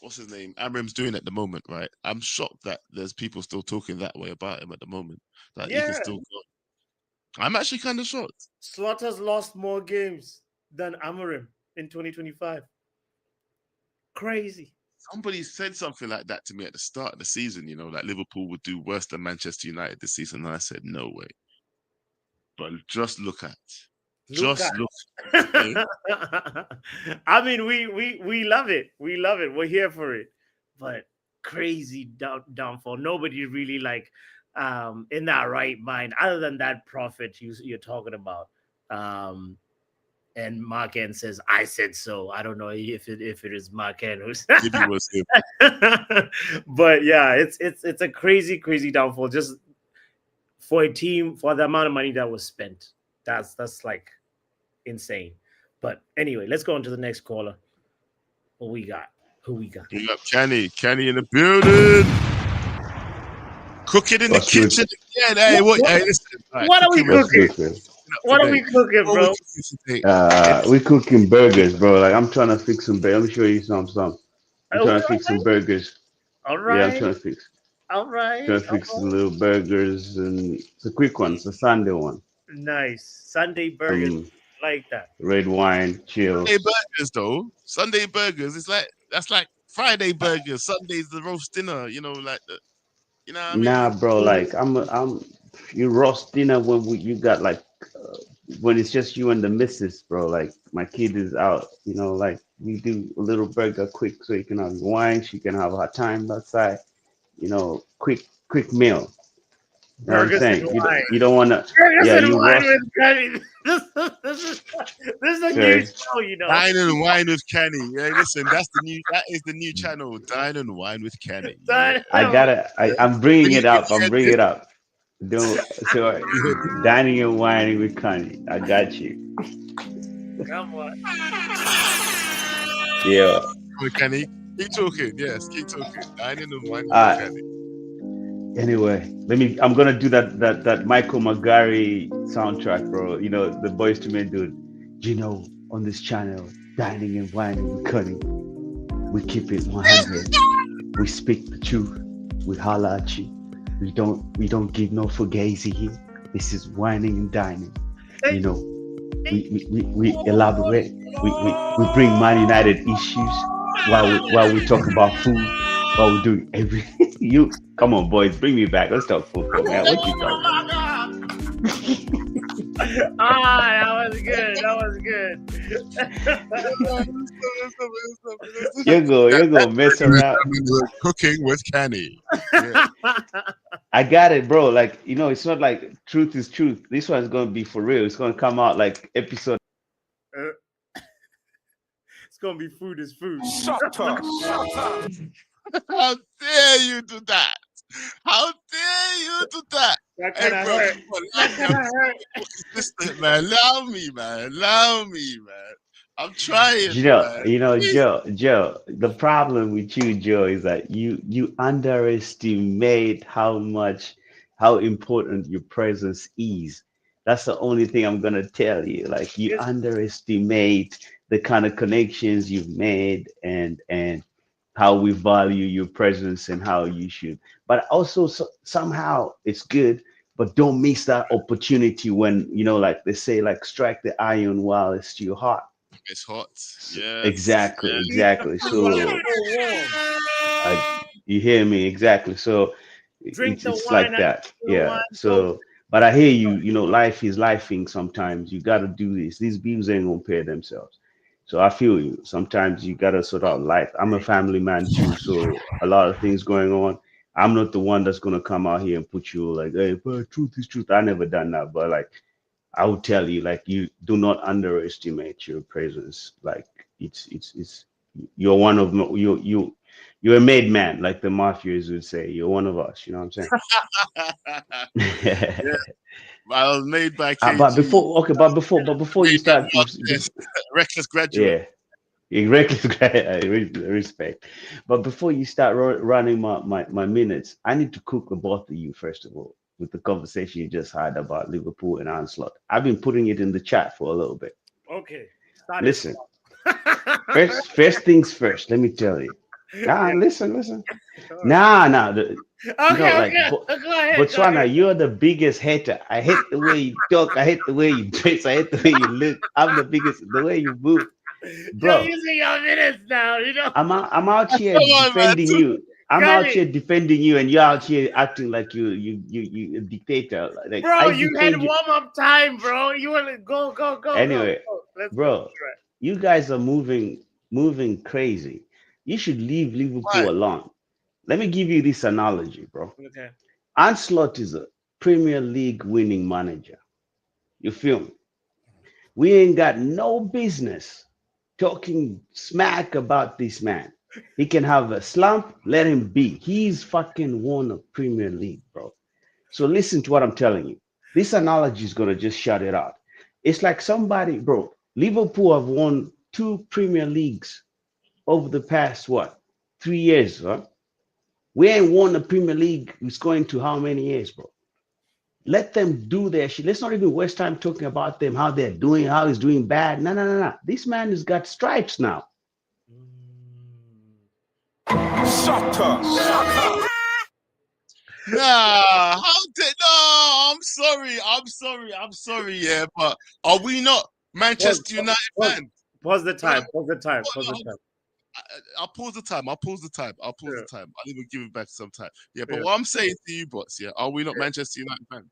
B: what's his name? Amram's doing at the moment, right? I'm shocked that there's people still talking that way about him at the moment. That he can
A: Yeah,
B: still go. I'm actually kind of shocked.
A: Slaughter's lost more games than Amorim in 2025. Crazy.
B: Somebody said something like that to me at the start of the season, like Liverpool would do worse than Manchester United this season. And I said, no way. But just look at. Eh?
A: I mean, we love it. We love it. We're here for it. But crazy downfall. Nobody really in that right mind, other than that prophet you're talking about. And Mark N says, "I said so." I don't know if it is Mark N who's.
B: Maybe it was him.
A: But yeah, it's a crazy downfall. Just for a team, for the amount of money that was spent, that's like insane. But anyway, let's go on to the next caller. Who we got?
B: We got Kenny in the building. Cooking in the kitchen again. Hey, listen. Right,
A: what are we cooking? What are we cooking, bro?
C: We cooking burgers, bro. Like I'm trying to fix some burgers. Let me show you some. I'm trying to fix some burgers.
A: All
C: Yeah,
A: right.
C: I'm trying to fix.
A: All right.
C: Trying to fix some little burgers, and it's a quick one. It's a Sunday one.
A: Nice Sunday burgers, like that.
C: Red wine, chill.
B: Sunday burgers, though. Sunday burgers. That's like Friday burgers. Sunday's the roast dinner. Like the. You know what I mean?
C: Nah, bro. Like you roast dinner when you got when it's just you and the missus, bro. Like my kid is out. Like we do a little burger quick so you can have wine. She can have her time outside. Quick meal. You know what I'm saying? You don't want to. Yeah, you roast.
A: This is a new show,
B: Dine and Wine with Kenny. Yeah, listen, that is the new channel. Dine and Wine with Kenny. Yeah.
C: I'm bringing it up. I'm bringing it up. Dining and whining with Kenny. I got you.
A: Come on.
C: Yeah.
B: With Kenny. Keep talking. Yes, keep talking. Dining and Wine with Kenny.
C: Anyway, I'm gonna do that Michael McGarry soundtrack, bro. The Boys to Men dude. On this channel, Dining and Whining with Cunning, we keep it 100. We speak the truth. We holler at you. We don't give no fugazi here. This is whining and dining. We elaborate. We bring Man United issues while we talk about food. While we do everything. You come on, boys, bring me back. Let's talk football, man. What you talking about?
A: That was good.
C: You're gonna mess around.
B: Cooking with Kenny. Yeah.
C: I got it, bro. Like it's not like truth is truth. This one's gonna be for real. It's gonna come out like episode.
A: It's gonna be food is food.
C: Shut up.
B: How dare you do that? How dare you do that?
A: That kind of hurt.
B: Listen, man, allow me, man. I'm trying.
C: Joe. The problem with you, Joe, is that you underestimate how important your presence is. That's the only thing I'm gonna tell you. Like you underestimate the kind of connections you've made and how we value your presence and how you should. But also somehow it's good, but don't miss that opportunity when, like they say, like strike the iron while it's still hot.
B: It's hot. Yeah.
C: Exactly. So you hear me? Exactly. So it's like that. Yeah. So, but I hear you, life is lifing sometimes. You got to do this. These bills ain't going to pay themselves. So I feel you. Sometimes you gotta sort out life. I'm a family man too, so a lot of things going on. I'm not the one that's gonna come out here and put you like, hey, but truth is truth. I never done that, but like I would tell you, like you do not underestimate your presence. Like it's you're one of you're a made man, like the mafias would say. You're one of us. You know what I'm
B: Yeah, I was made by
C: But
B: KG.
C: before, okay, but before you
B: Made by
C: start,
B: Marquez, reckless graduate.
C: yeah, reckless respect. But before you start running my minutes, I need to cook the both of you first of all with the conversation you just had about Liverpool and Onslaught. I've been putting it in the chat for a little bit.
A: Okay, start it.
C: Listen, first things first. Let me tell you. Ah,
A: Yeah.
C: listen.
A: All right.
C: Nah.
A: Okay,
C: Like
A: okay. Go ahead. Go
C: Botswana,
A: ahead.
C: you're the biggest hater. I hate the way you talk. I hate the way you dress. I hate the way you look. I'm the biggest. The way you move,
A: You're
C: bro.
A: using your minutes now. You know.
C: I'm out here
B: Come on, man.
C: defending you. I'm
A: Cut
C: out
A: it,
C: here defending you, and you're out here acting like you a dictator. Like
A: bro.
C: I
A: You had
C: defend you
A: warm up time, bro. You want to go.
C: anyway,
A: Let's go.
C: bro. You guys are moving crazy. You should leave
B: Why?
C: Liverpool alone. Let me give you this analogy, bro.
A: Okay.
C: Ancelotti is a Premier League winning manager. You feel me? We ain't got no business talking smack about this man. He can have a slump, let him be. He's fucking won a Premier League, bro. So listen to what I'm telling you. This analogy is gonna just shut it out. It's like somebody, bro. Liverpool have won two Premier Leagues over the past what 3 years, huh? We ain't won the Premier League. It's going to how many years, bro? Let them do their shit. Let's not even waste time talking about them, how they're doing, how he's doing bad. No. This man has got stripes now.
A: Mm.
B: Nah, how did no? I'm sorry. Yeah, but are we not
A: Pause,
B: Manchester United
A: pause,
B: fans?
A: pause the
B: No,
A: time. Pause the time.
B: hold
A: Pause the
B: on,
A: time.
B: I'll pause the time.
A: Yeah.
B: I'll even give it back some time. Yeah, but
A: Yeah.
B: what I'm saying to you, bots, yeah, are we not Manchester United fans?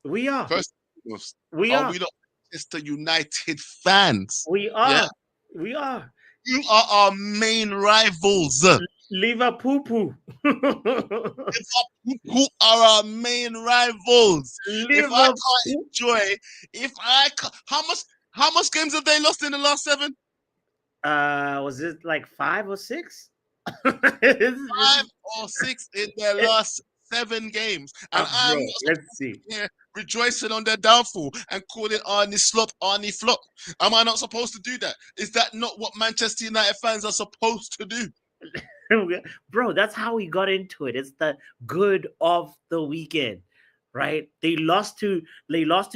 A: We are.
B: First and foremost,
A: We
B: are
A: are.
B: we not Manchester United fans?
A: We
B: Yeah,
A: are. We are.
B: you are our main rivals.
A: Liverpool.
B: Who are our main rivals? If I
A: Liverpool.
B: can't enjoy, how much games have they lost in the last 7?
A: Was it like 5 or 6? This
B: Five or six in their last 7 games, and I'm
A: bro,
B: not supposed
A: let's
B: to
A: see.
B: be here rejoicing on their downfall and calling Arnie slop, Arnie flop. Am I not supposed to do that? Is that not what Manchester United fans are supposed to do?
A: Bro, that's how we got into it. It's the good of the weekend, right? They lost to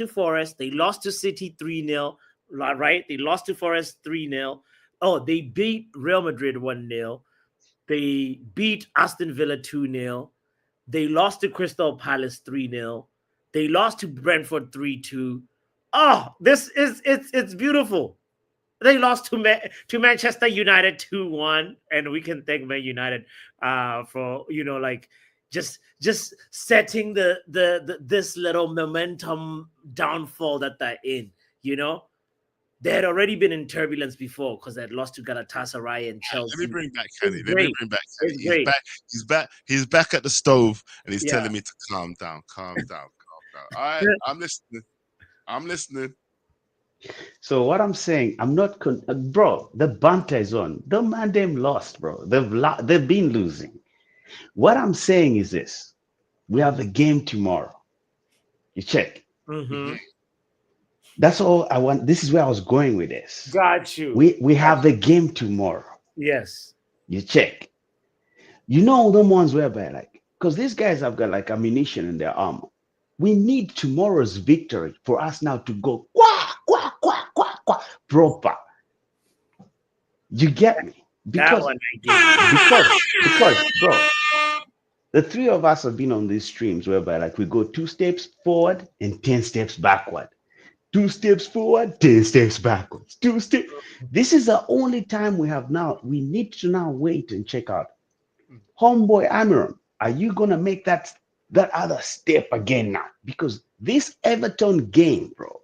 A: Forest, they lost to City 3-0, right? They lost to Forest 3-0. Oh, they beat Real Madrid 1-0. They beat Aston Villa 2-0. They lost to Crystal Palace 3-0. They lost to Brentford 3-2. Oh, this is it's beautiful. They lost to Manchester United 2-1, and we can thank Man United for like just setting the this little momentum downfall that they're in. You know, they had already been in turbulence before because they had lost to Galatasaray and
B: Let me
A: Chelsea.
B: bring back
A: It's
B: Kenny. Let me
A: great.
B: bring back Kenny.
A: It's
B: He's
A: great.
B: back. He's back. He's back at the stove, and he's
A: Yeah.
B: telling me to calm down, calm down, calm down. All right, I'm listening. I'm listening.
C: So what I'm saying, I'm not, bro. The banter is on. The man them lost, bro. They've been losing. What I'm saying is this: we have a game tomorrow. You check.
A: Mm-hmm.
B: Mhm.
C: That's all I want. This is where I was going with this.
A: Got you.
C: We have a game tomorrow.
A: Yes.
C: You check. You know the ones whereby like, because these guys have got like ammunition in their armor. We need tomorrow's victory for us now to go proper. You get me?
A: That
C: Because
A: one I get you.
C: because bro, the three of us have been on these streams whereby like we go 2 steps forward and 10 steps backward. 2 steps forward, 10 steps backwards. 2 steps. This is the only time we have now. We need to now wait and check out. Homeboy Amiron, are you gonna make that other step again now? Because this Everton game, bro,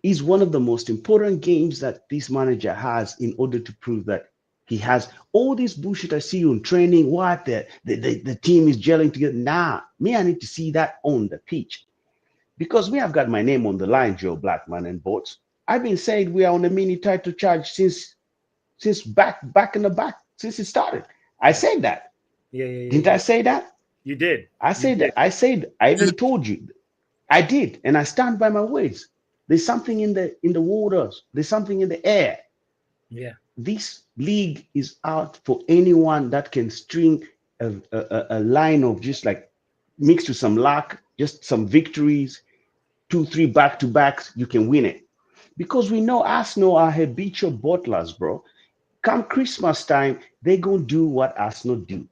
C: is one of the most important games that this manager has in order to prove that he has all this bullshit I see you in training. What the team is gelling together. Nah, me, I need to see that on the pitch. Because me, I've got my name on the line, Joe Blackman and Boats. I've been saying we are on a mini title charge since back in the back, since it started. I said that.
A: Yeah.
C: Didn't I say that?
A: You did.
C: I
A: You
C: said
A: did.
C: that. I said I even told you. I did, and I stand by my words. There's something in the waters. There's something in the air.
A: Yeah.
C: This league is out for anyone that can string a line of just like mixed with some luck, just some victories, 2, 3 back to backs. You can win it because we know Arsenal are habitual bottlers, bro. Come Christmas time, they gonna do what Arsenal do.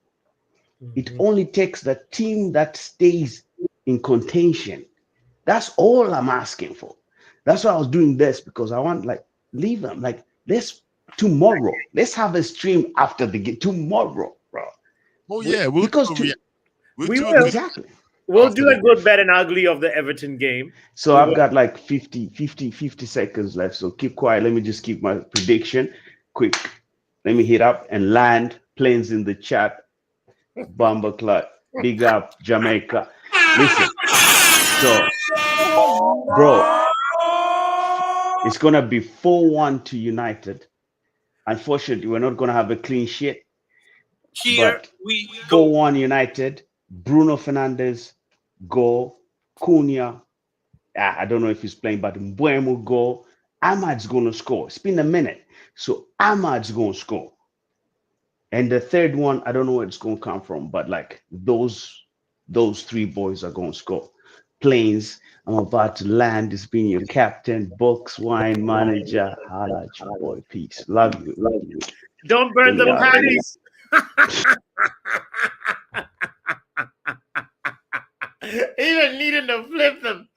C: It
A: Mhm.
C: only takes the team that stays in contention. That's all I'm asking for. That's why I was doing this because I want like leave them like let's tomorrow. Let's have a stream after the game tomorrow, bro.
B: Oh
A: We,
B: yeah, we'll
C: Because
B: do a
C: to,
B: we'll
A: we
B: do a
A: will.
B: good
C: exactly.
A: We'll
B: after
A: do
B: the
A: a good, bad, and ugly of the Everton game.
C: So
A: We
C: I've
A: will.
C: got like 50 seconds left. So keep quiet. Let me just keep my prediction quick. Let me hit up and land planes in the chat. Bomber Clot. Big up Jamaica. Listen. So, bro, it's gonna be 4-1 to United. Unfortunately, we're not gonna have a clean sheet,
E: Here
C: but
E: we go.
C: 4-1 United. Bruno Fernandes goal. Cunha. I don't know if he's playing, but Mbuemo goal. Ahmad's gonna score. It's been a minute, so Ahmad's gonna score. And the third one, I don't know where it's gonna come from, but like those three boys are gonna score. Planes. I'm about to land. It's been your captain, box wine manager. Holla at your boy. Peace. Love you. Love you.
A: Don't
C: Let
A: burn
C: me
A: them
C: out of here.
A: patties. Even needing to flip them.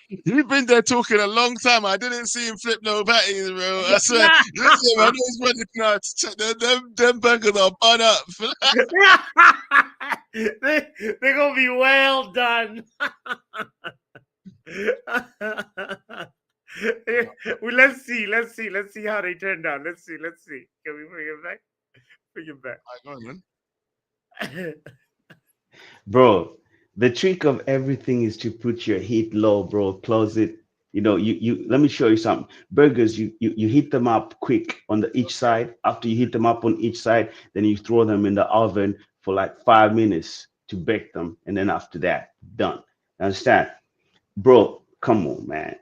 B: You've been there talking a long time. I didn't see him flip no patties, bro. I swear. Listen, man, he's running now to check them burgers are bun up.
A: They're gonna be well done. Well, let's see how they turn out. Let's see. Can we bring it back? Bring it back.
B: All right, go on, man.
C: Bro, the trick of everything is to put your heat low, bro. Close it. You let me show you something. Burgers, you heat them up quick on the each side. After you heat them up on each side, then you throw them in the oven for like 5 minutes to bake them, and then after that, done. Understand? Bro, come on, man.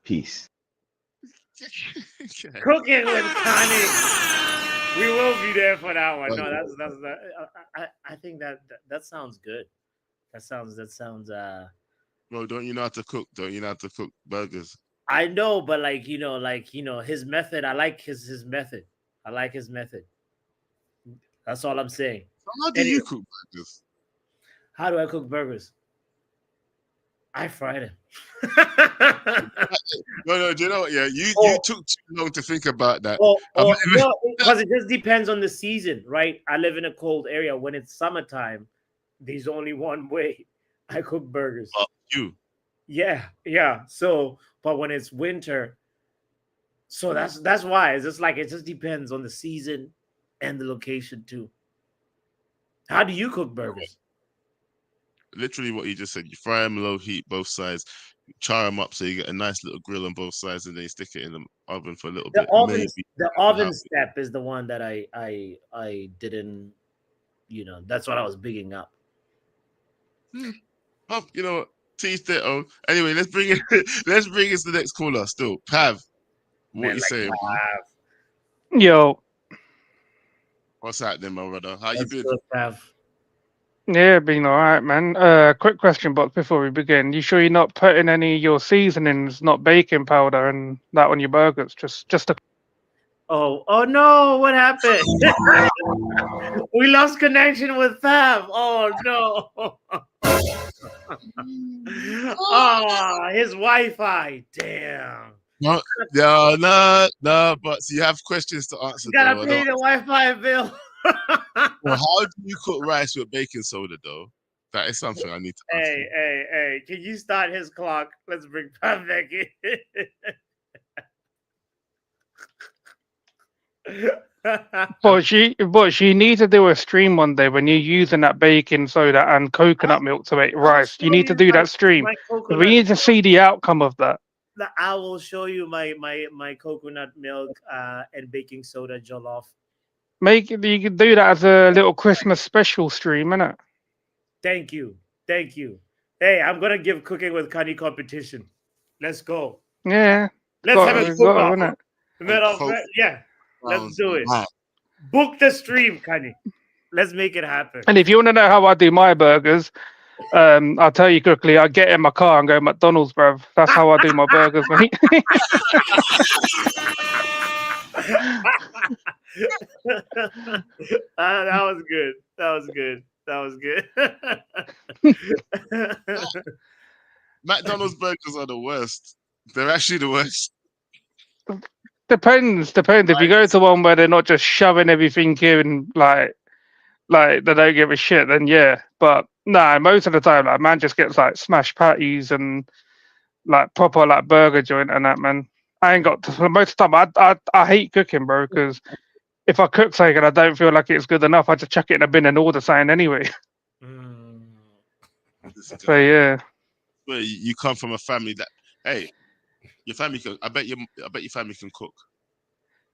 C: Peace.
B: Okay.
A: Cooking with Connie. We will be there for that one. No, that's I think that sounds good. That sounds.
B: Bro, don't you know how to cook? Don't you know how to cook burgers?
A: I know, but his method. I like his method. I like his method. That's all I'm saying.
B: So how do
A: Anyway,
B: you cook burgers?
A: how do I cook burgers? I fried them.
B: No, do you know what? Yeah, you
A: Oh.
B: took too long to think about that.
A: Oh,
B: I'm-
A: no, because it just depends on the season, right? I live in a cold area. When it's summertime, there's only one way I cook burgers.
B: you.
A: Yeah. So, but when it's winter, so that's why it's just like it just depends on the season and the location too. How do you cook burgers?
B: Literally what you just said. You fry them low heat, both sides. Char them up so you get a nice little grill on both sides, and then you stick it in the oven for a little
A: The
B: bit.
A: oven,
B: Maybe.
A: the oven step is the one that I didn't. That's what I was bigging up.
B: Oh, you know what? Teeth it. Oh, anyway, let's bring it. Let's bring it to the next caller. Still, Pav, what
A: Man,
B: you
A: like,
B: saying?
F: Yo,
B: What's happening, my brother? How you
A: let's
B: been?
A: go, Pav.
F: yeah, been all right, man. Quick question, Box, before we begin. You sure you're not putting any of your seasonings, not baking powder, and that on your burgers? Just a
A: Oh no! What happened? We lost connection with Pav. Oh no! Oh, his Wi-Fi. Damn.
B: No, yeah, no. But you have questions to answer,
A: You gotta
B: though. I
A: pay
B: don't.
A: the Wi-Fi bill.
B: Well, how do you cook rice with baking soda, though? That is something I need to ask
A: Hey,
B: him.
A: hey! Can you start his clock? Let's bring Pam back in.
F: But she needs to do a stream one day when you're using that baking soda and coconut milk to make
A: I'll
F: rice. You
A: show
F: need to
A: you
F: do that stream.
A: my
F: We
A: coconut
F: need to see the outcome of that.
A: milk. I will show you my coconut milk and baking soda jollof.
F: You can do that as a little Christmas special stream, innit?
A: Thank you, thank you. Hey, I'm gonna give cooking with Kani competition. Let's go.
F: Yeah.
A: Let's have a
F: Got
A: cook
F: to,
A: off.
F: innit?
A: Yeah, let's
B: Sounds
A: do it.
B: mad.
A: Book the stream, Kani. Let's make it happen.
F: And if you want to know how I do my burgers, I'll tell you quickly. I get in my car and go McDonald's, bruv. That's how I do my burgers, mate.
A: That was good. That was good. That was good.
B: McDonald's burgers are the worst. They're actually the worst.
F: Depends. If you go to one where they're not just shoving everything in, like they don't give a shit, then yeah. But nah, most of the time, like man just gets like smashed patties and like proper like burger joint and that, man. I ain't got to, most of the time. I hate cooking, bro, because if I cook something and I don't feel like it's good enough, I just chuck it in a bin and order something anyway.
B: This
F: So
B: guy.
F: yeah.
B: Well, you come from a family that, hey, your family can. I bet your family can cook.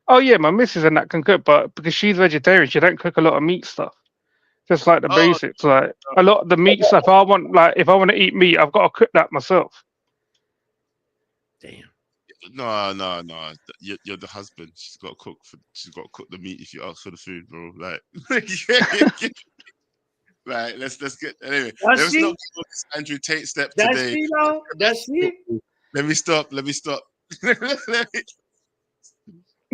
F: Oh yeah, my missus and that can cook, but because she's vegetarian, she don't cook a lot of meat stuff. Just like the
B: Oh,
F: basics, like a lot of the meat stuff. If I want to eat meat, I've got to cook that myself.
A: Damn.
B: no. You're the husband. She's got to cook the meat if you ask for the food, bro. Like, right. Let's get anyway.
A: Does
B: Let's
A: she?
B: not go on this Andrew Tate step
A: Does
B: today.
A: she know? Does she?
B: Let me stop.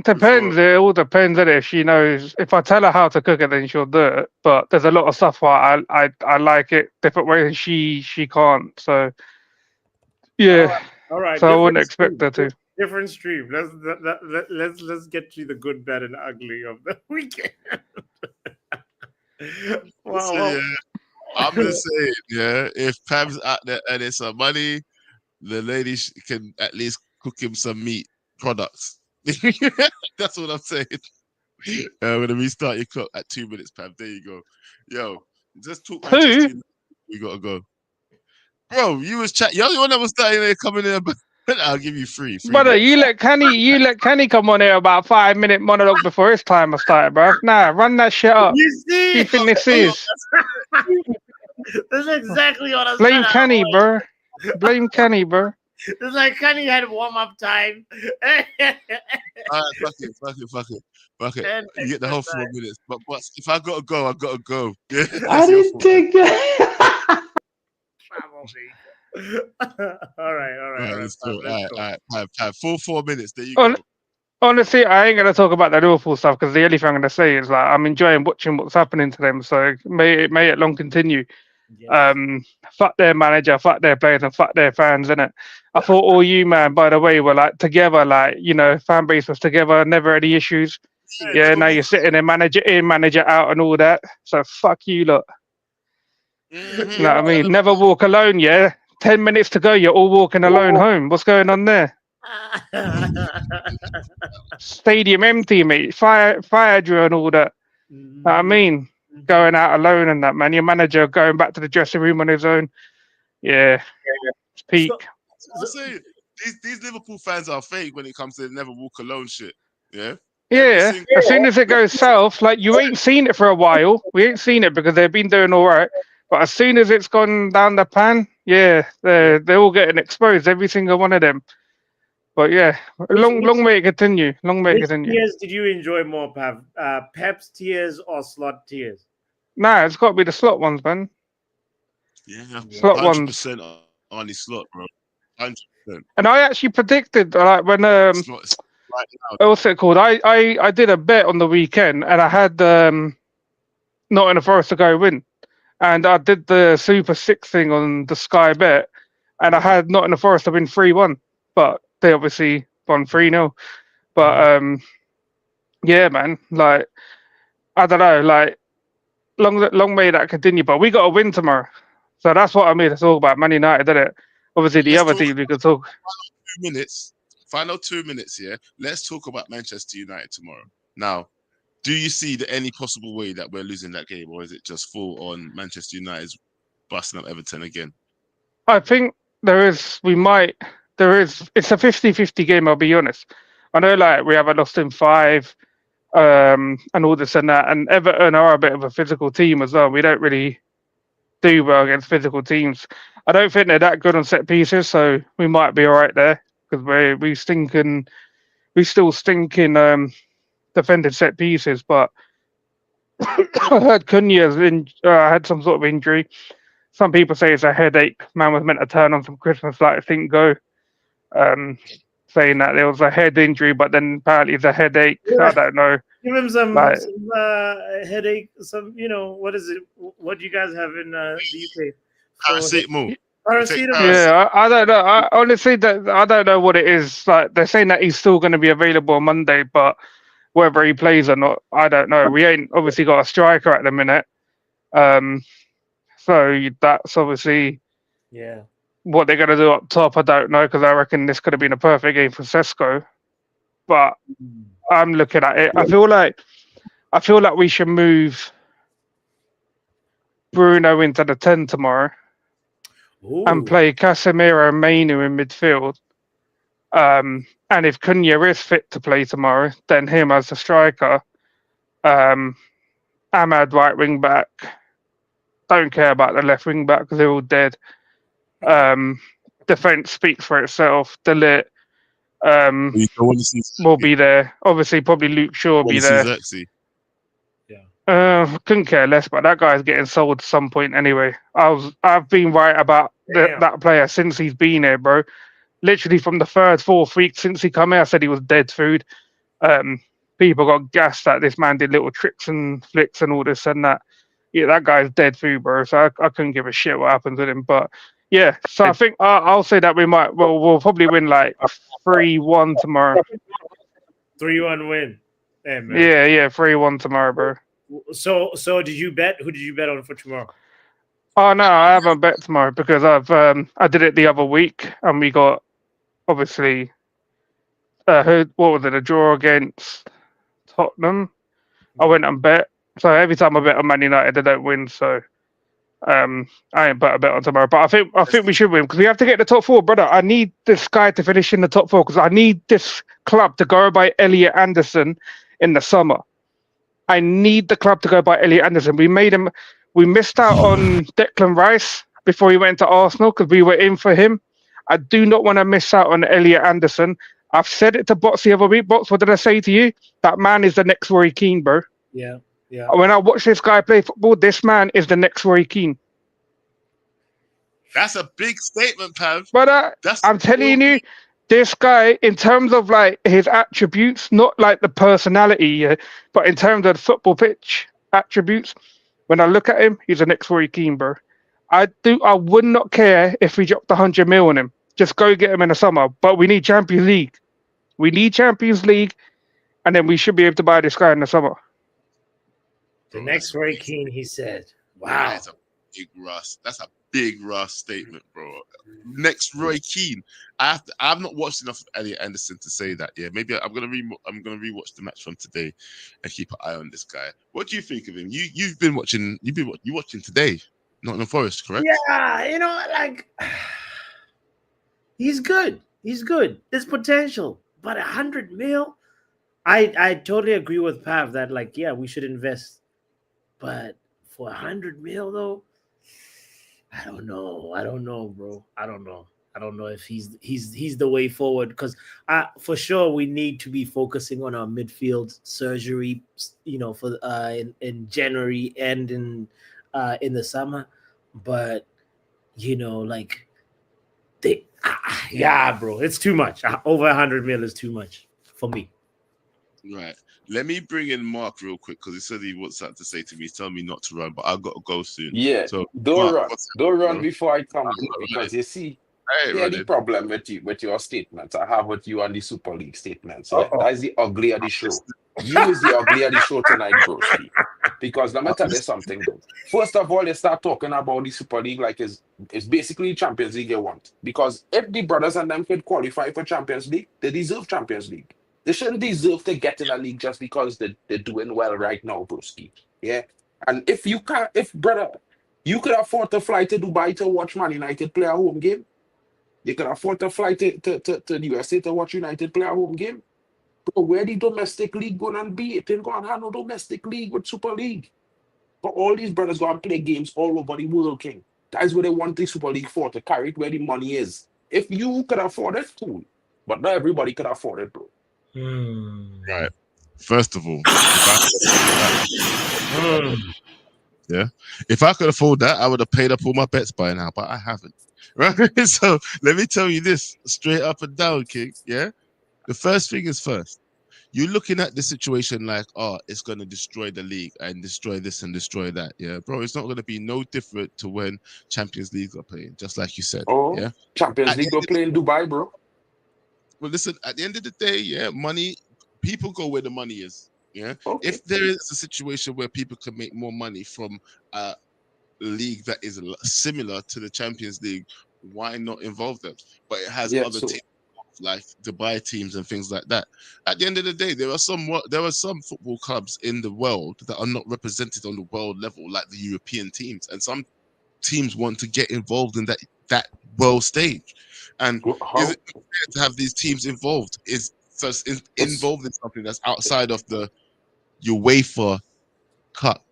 F: Depends. It all depends on if she knows. If I tell her how to cook it, then she'll do it. But there's a lot of stuff where I like it different ways, and she can't. So yeah.
A: All right.
F: So I wouldn't expect her to.
A: Different stream. Let's get to the good, bad, and ugly of the weekend.
B: So, yeah, I'm just saying, yeah, if Pam's out there earning some money, the lady can at least cook him some meat products. That's what I'm saying. I'm gonna restart your clock at 2 minutes, Pam. There you go. Yo, just talk Manchester United. We gotta go. Bro, you was chat. You're the one that was starting there coming in. I'll give you free.
F: Brother, you let Kenny come on here about 5-minute monologue before his timer started, bro. Nah, run that shit up.
A: You see?
F: You think this is?
A: That's exactly what I was
F: Blame
A: trying to
F: Kenny,
A: avoid.
F: bro. Blame Kenny, bro.
A: It's like Kenny had warm up time.
B: All right, fuck it.
A: And
B: You get the whole 4 minutes. But if I gotta go, I gotta go. Yeah,
C: I didn't take that.
A: All right.
B: Let's go.
A: Let's go.
B: All right. Have full 4 minutes. There you go.
F: Honestly, I ain't gonna talk about that awful stuff because the only thing I'm gonna say is like I'm enjoying watching what's happening to them. So may it long continue.
A: Yes.
F: Fuck their manager, fuck their players, and fuck their fans, innit? I thought all you man, by the way, were like together, like fan base was together, never any issues. Yeah, now you're sitting there, manager in, manager out, and all that. So fuck you lot.
B: Mhm.
F: You know what I mean? Never walk alone. Yeah, 10 minutes to go, you're all walking alone home. What's going on there? Stadium empty, mate. Fire drill and all that. Know what I mean, going out alone and that, man. Your manager going back to the dressing room on his own. Yeah, it's peak.
B: I'm saying these Liverpool fans are fake when it comes to the never walk alone shit. Yeah.
F: Yeah, as soon as it goes south, like you ain't seen it for a while. We ain't seen it because they've been doing all right. But as soon as it's gone down the pan, yeah, they're all getting exposed, every single one of them. But yeah, long may it continue. Long may it
A: Which
F: continue.
A: tiers did you enjoy more, Pav? Pep's tiers or slot tiers?
F: Nah, it's got to be the slot ones, man.
B: Yeah.
F: Slot ones.
B: 100% on the slot, bro. 100%.
F: And I actually predicted, like when
B: Slot right now.
F: what's it called? I did a bet on the weekend, and I had Nottingham Forest to go win, and I did the Super Six thing on the Sky Bet, and I had Nottingham Forest to win 3-1, but they obviously won 3-0. But yeah, man, like I don't know, like long may that continue. But we got to win tomorrow. So that's what I mean to talk about. Man United, did it? Obviously, the
B: Let's
F: other
B: talk
F: team we could talk.
B: 2 minutes. Final 2 minutes. Yeah. Let's talk about Manchester United tomorrow. Now, do you see any possible way that we're losing that game, or is it just full on Manchester United's busting up Everton again?
F: I think there is. We might. There is. It's a 50-50 game. I'll be honest. I know, like we haven't lost in 5, and all this and that. And Everton are a bit of a physical team as well. We don't really do well against physical teams. I don't think they're that good on set pieces, so we might be all right there because we still stinking defended set pieces. But I heard Cunha's had some sort of injury. Some people say it's a headache. Man was meant to turn on some Christmas lights, didn't go. Saying that there was a head injury, but then apparently it's a headache.
A: Yeah.
F: I don't know.
A: Give him some
F: Like-
A: headache. Some, what is it? What do you guys have in the UK?
B: Paracetamol.
A: Paracetamol.
F: Yeah, I don't know. I honestly, I don't know what it is. Like they're saying that he's still going to be available on Monday, but whether he plays or not, I don't know. We ain't obviously got a striker at the minute, so that's obviously
A: Yeah.
F: what they're going to do up top. I don't know because I reckon this could have been a perfect game for Sesko, but I'm looking at it. I feel like we should move Bruno into the 10 tomorrow.
A: Ooh.
F: And play Casemiro and Mainu in midfield. And if Cunha is fit to play tomorrow, then him as the striker. Ahmad right wing back. Don't care about the left wing back because they're all dead. Defense speaks for itself. De Ligt will be there. Obviously, probably Luke Shaw will be there. Couldn't care less, but that guy's getting sold at some point anyway. I've been right about that player since he's been here, bro. Literally from the 3rd, 4th week since he come here, I said he was dead food. People got gassed that this man did little tricks and flicks and all this and that. Yeah, that guy's dead food, bro. So I couldn't give a shit what happens with him. But yeah, so I think I'll say that we'll probably win like 3-1 tomorrow.
A: 3-1 win. Hey, man.
F: Yeah, 3-1 tomorrow, bro.
A: So did you bet? Who did you bet on for tomorrow?
F: Oh no, I haven't bet tomorrow because I did it the other week and we got obviously what was it, a draw against Tottenham. I went and bet. So every time I bet on Man United, they don't win. So I ain't bet a bet on tomorrow. But I think we should win because we have to get the top 4, brother. I need this guy to finish in the top 4 because I need this club to go by Elliot Anderson in the summer. I need the club to go by Elliot Anderson. We missed out on Declan Rice before he went to Arsenal because we were in for him. I do not want to miss out on Elliot Anderson. I've said it to Box the other week. Box, what did I say to you? That man is the next Roy Keane, bro.
A: Yeah.
F: When I watch this guy play football, this man is the next Roy Keane.
B: That's a big statement, Pav.
F: But I'm telling you, this guy, in terms of like his attributes, not like the personality, but in terms of the football pitch attributes, when I look at him, he's the next Roy Keane, bro. I would not care if we dropped 100 mil on him. Just go get him in the summer. But we need Champions League. We need Champions League, and then we should be able to buy this guy in the summer.
A: The next Roy Keane, he said. Wow.
B: That's a big Russ. That's a big Russ statement, bro. Next Roy Keane. I've not watched enough of Elliot Anderson to say that. Yeah, maybe I'm gonna rewatch the match from today and keep an eye on this guy. What do you think of him? You've been watching today, Nottingham Forest, correct?
A: Yeah, like he's good. He's good. There's potential, but 100 mil. I totally agree with Pav that we should invest, but for 100 mil though, I don't know, bro. I don't know if he's the way forward because for sure we need to be focusing on our midfield surgery, for in January and in the summer, but bro, it's too much. Over 100 mil is too much for me.
B: Right. Let me bring in Mark real quick because he said he wants something to say to me. He's telling me not to run, but I've got to go soon.
E: Yeah.
B: So
E: Don't
B: Mark,
E: run. Don't run before I come
B: I'm
E: in
B: not
E: because
B: running.
E: you see,
B: I ain't
E: yeah, the
B: running.
E: problem with your statements I have with you on the Super League statements. That is the ugly of the show. You is the ugly of the show tonight, broski. Because let me tell you something, bro. First of all, they start talking about the Super League like it's basically Champions League you want. Because if the brothers and them could qualify for Champions League, they deserve Champions League. They shouldn't deserve to get in a league just because they're doing well right now, broski. Yeah. And if you can't, if brother, you could afford to fly to Dubai to watch Man United play a home game. You could afford to fly to the USA to watch United play a home game. Bro, where the domestic league gonna be? It ain't gonna have no domestic league with Super League. But all these brothers go and play games all over the world, King. That's what they want the Super League for, to carry it where the money is. If you could afford it, cool. But not everybody could afford it, bro.
B: Right. First of all, if I could afford that, I would have paid up all my bets by now, but I haven't. Right. So let me tell you this straight up and down, King. Yeah. The first thing is first. You're looking at the situation like, oh, it's going to destroy the league and destroy this and destroy that. Yeah, bro, it's not going to be no different to when Champions League are playing, just like you said.
E: Oh,
B: yeah.
E: Champions
B: At
E: League
B: the
E: go
B: end
E: play in Dubai, bro.
B: Well, listen, at the end of the day, yeah, money, people go where the money is. Yeah.
E: Okay.
B: If there is a situation where people can make more money from a league that is similar to the Champions League, why not involve them? But it has
E: Yeah,
B: other
E: so
B: teams like Dubai teams and things like that. At the end of the day, there are some football clubs in the world that are not represented on the world level, like the European teams, and some teams want to get involved in that world stage. And
E: how
B: is it fair to have these teams involved? Is first
E: it's
B: involved in something that's outside of the UEFA Cup?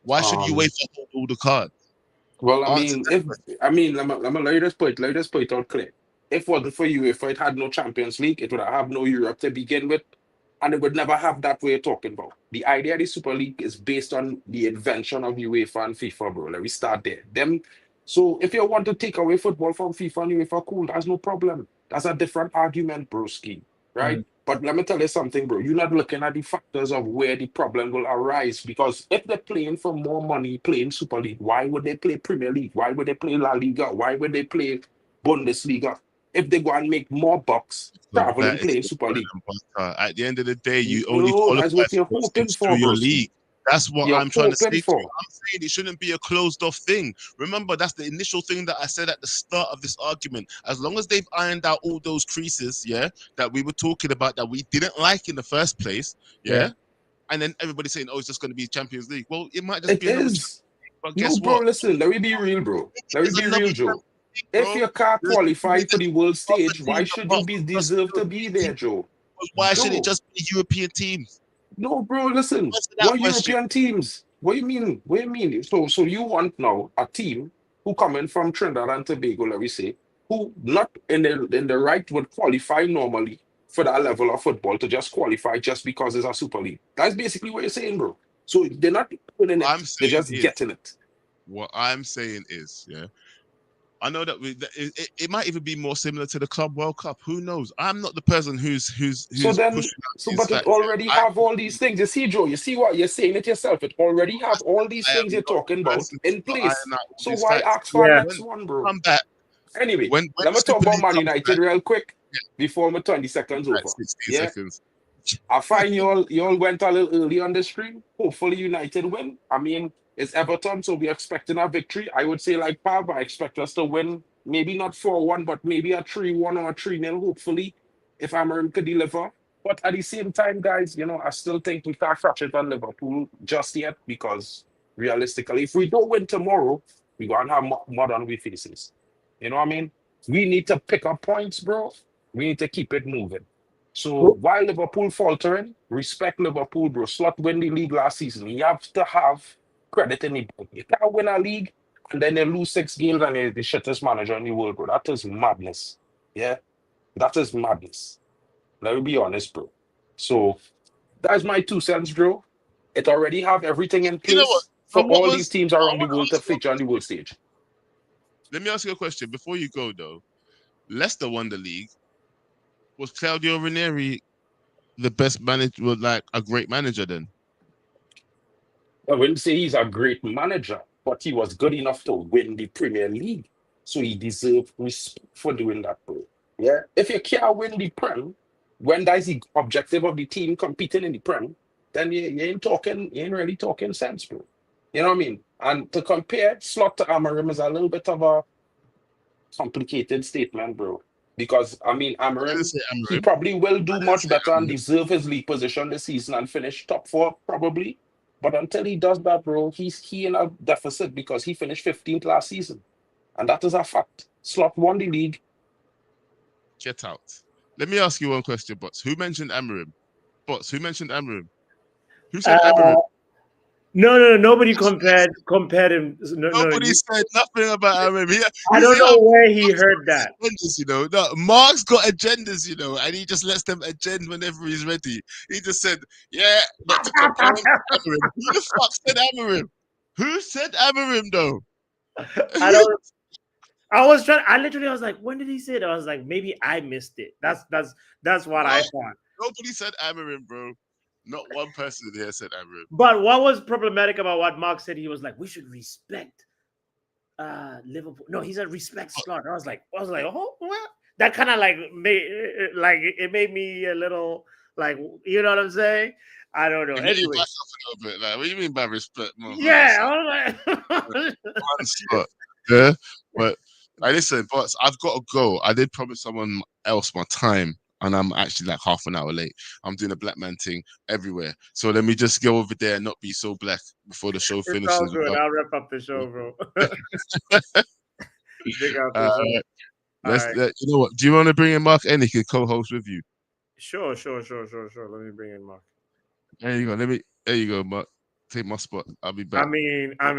B: Why should UEFA hold all the cards?
E: well,
B: Answer that
E: if
B: question.
E: let me let us put it out clear. If it wasn't for you, if it had no Champions League, it would have no Europe to begin with, and it would never have that we're talking about. The idea of the Super League is based on the invention of UEFA and FIFA, bro. Let me start there. So if you want to take away football from FIFA and UEFA, cool, that's no problem. That's a different argument, broski, right? But let me tell you something, bro. You're not looking at the factors of where the problem will arise. Because if they're playing for more money, playing Super League, why would they play Premier League? Why would they play La Liga? Why would they play Bundesliga? If they go and make more bucks
B: So
E: traveling
B: that is
E: playing
B: the
E: Super League.
B: problem. But at the end of the day, you only
E: No,
B: qualify
E: that's what you're
B: for those
E: hoping
B: things
E: for,
B: through your
E: broski.
B: league. That's what
E: You're
B: I'm trying to say
E: hoping
B: to you.
E: for.
B: I'm saying it shouldn't be a closed off thing. Remember, that's the initial thing that I said at the start of this argument. As long as they've ironed out all those creases, yeah, that we were talking about that we didn't like in the first place, yeah. And then everybody's saying, oh, it's just going to be Champions League. Well, it might just
E: It
B: be another Champions
E: is.
B: League. But
E: No,
B: guess
E: bro,
B: what?
E: listen, let me be real, bro. Let me
B: There's
E: be
B: another
E: real,
B: Champions
E: Joe.
B: League,
E: If
B: bro.
E: you can't
B: There's
E: qualify for the world
B: other
E: stage, why
B: teams
E: should you
B: apart
E: be
B: from just
E: deserve to be
B: European
E: there,
B: teams.
E: Joe?
B: Why should it
E: No,
B: just be European teams?
E: no, bro, listen.
B: Answer that
E: What
B: question.
E: European teams? What do you mean? What do you mean? So you want now a team who coming from Trinidad and Tobago, let me say, who not in the right would qualify normally for that level of football to just qualify just because it's a Super League. That's basically what you're saying, bro. So they're not winning
B: I'm
E: it, they're
B: saying
E: just
B: is
E: getting it.
B: what I'm saying is, yeah. I know that it might even be more similar to the Club World Cup. Who knows? I'm not the person who's
E: So
B: pushing
E: then,
B: out
E: so
B: these
E: but it
B: facts.
E: already
B: I'm
E: have all these things. You see, Joe, you see what you're saying it yourself. It already have all these
B: I am
E: things you're
B: not the
E: talking about
B: person
E: in
B: to iron
E: place.
B: out all
E: So
B: these
E: why
B: facts.
E: ask for a next
B: When
E: one, bro?
B: come back,
E: Anyway,
B: when
E: let
B: the
E: me talk
B: Super
E: about
B: League
E: Man
B: comes
E: United
B: back,
E: real quick
B: yeah,
E: before my 20 seconds
B: right,
E: over.
B: 16
E: Yeah.
B: seconds.
E: I find you all went a little early on the stream. Hopefully United win. It's Everton, so we're expecting a victory. I would say like Pav, I expect us to win. Maybe not 4-1, but maybe a 3-1 or a 3-0, hopefully, if Amarim could deliver. But at the same time, guys, I still think we can't catch it on Liverpool just yet because realistically, if we don't win tomorrow, we're going to have mud on we faces. You know what I mean? We need to pick up points, bro. We need to keep it moving. So while Liverpool faltering, respect Liverpool, bro. Slot win the league last season. You have to have credit in the book. You can't win a league and then they lose 6 games and they're the shittest manager in the world, bro. That is madness. Yeah, that is madness. Let me be honest, bro. So that's my 2 cents, bro. It already have everything in
B: You know what?
E: place for
B: What
E: all these
B: was?
E: teams
B: I
E: around the
B: want to
E: world to
B: ask you a
E: feature on the world
B: question.
E: stage.
B: Let me ask you a question before you go, though. Leicester won the league. Was Claudio Ranieri the best manager? Was like a great manager then?
E: I wouldn't say he's a great manager, but he was good enough to win the Premier League. So he deserved respect for doing that, bro. Yeah. If you can't win the Prem, when that is the objective of the team competing in the Prem, then you ain't really talking sense, bro. You know what I mean? And to compare Slot to Amarim is a little bit of a complicated statement, bro. Because I mean,
B: I didn't
E: Amarim,
B: say
E: he
B: Amarim.
E: probably will do
B: I didn't
E: much
B: say
E: better and
B: Amarim.
E: deserve his league position this season and finish top four, probably. But until he does that, bro, he in a deficit because he finished 15th last season. And that is a fact. Slot won the league.
B: Get out. Let me ask you one question, Bots. Who mentioned Amarim? Bots, who mentioned Amarim? Who said Amarim?
A: No. Nobody compared him. No.
B: Nobody said nothing about Amarim.
A: I don't know where he heard that.
B: Agendas, No, Mark's got agendas, and he just lets them agenda whenever he's ready. He just said, "Yeah, but to compare him to Amarim, who the fuck said Amarim? Who said Amarim though?
A: I don't. I was trying. I was like, when did he say it? I was like, maybe I missed it. That's what I
B: No.
A: thought.
B: Nobody said Amarim, bro. Not one person here said Amarim.
A: But what was problematic about what Mark said? He was like, we should respect Liverpool. No, he said respect Slot. I was like, oh, well, that kind of like made it made me a little like, you know what I'm saying? I don't know.
B: You need to
A: Anyway,
B: back up a little bit. Like, what do you mean by respect, man?
A: yeah, I was like,
B: One Slot. Yeah, but listen, but I've got to go. I did promise someone else my time, and I'm actually like half an hour late. I'm doing a black man thing everywhere. So let me just go over there and not be so black before the show
A: it's all
B: finishes.
A: good. I'll wrap up the show, bro. Big up
B: Uh,
A: yourself.
B: you know what? Do you want to bring in Mark Ennie to co-host with you?
A: Sure. Let me bring in Mark.
B: There you go. There you go, Mark. Take my spot. I'll be back.
A: I mean, I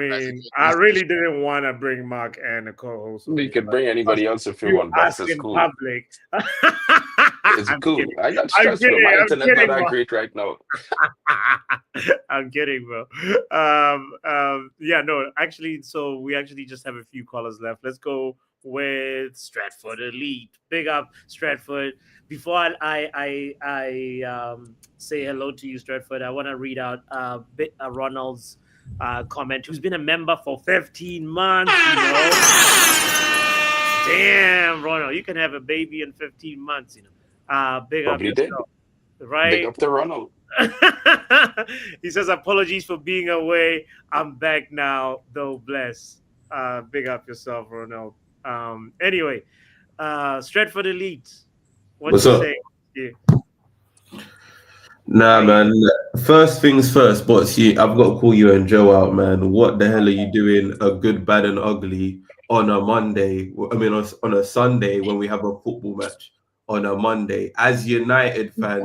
A: really didn't want to bring Mark and a co-host.
E: You could bring anybody else if you
A: You
E: want, but
A: ask
E: it's
A: in
E: cool.
A: public.
E: It's
A: I'm
E: cool.
A: kidding.
E: I got stressed, bro. My internet not that great right now.
A: I'm kidding, bro. Yeah, no, actually, so we actually just have a few callers left. Let's go with Stratford Elite. Big up, Stratford. Before I say hello to you, Stratford, I want to read out Ronald's comment, who's been a member for 15 months. Damn, Ronald, you can have a baby in 15 months. Big
E: Probably
A: up
E: did.
A: yourself, right?
E: Big up to Ronald.
A: He says, apologies for being away. I'm back now, though bless. Big up yourself, Ronald. Anyway, Stratford Elite.
G: What's up?
A: Say? Yeah.
G: Nah, man. First things first, but I've got to call you and Joe out, man. What the hell are you doing? A good, bad, and ugly on a Monday? I mean, on a Sunday when we have a football match on a Monday. As United fans,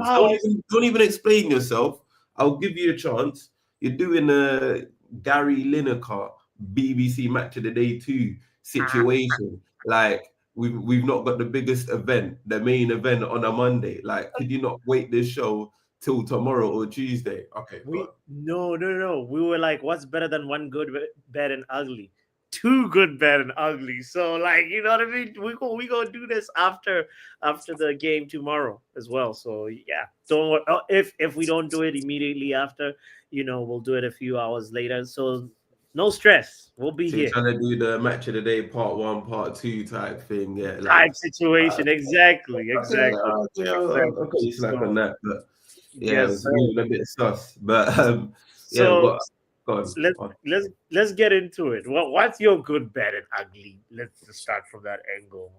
G: don't even explain yourself. I'll give you a chance. You're doing a Gary Lineker BBC Match of the Day 2 situation. Like, we've not got the biggest event, the main event on a Monday. Like, could you not wait this show till tomorrow or Tuesday? Okay.
A: No. We were like, what's better than one good, bad, and ugly? Two good, bad, and ugly. So, like, you know what I mean? We gonna do this after the game tomorrow as well. So yeah, don't worry. If we don't do it immediately after, we'll do it a few hours later. So no stress. We'll be here.
G: Trying to do the Match of the Day part 1, part 2 type thing. Yeah. Like,
A: Type situation. Exactly.
G: Okay, it's like on that, but yeah,
A: Yes,
G: it's moving a bit sus. But yeah,
A: so
G: go on.
A: let's get into it. What's your good, bad, and ugly? Let's just start from that angle.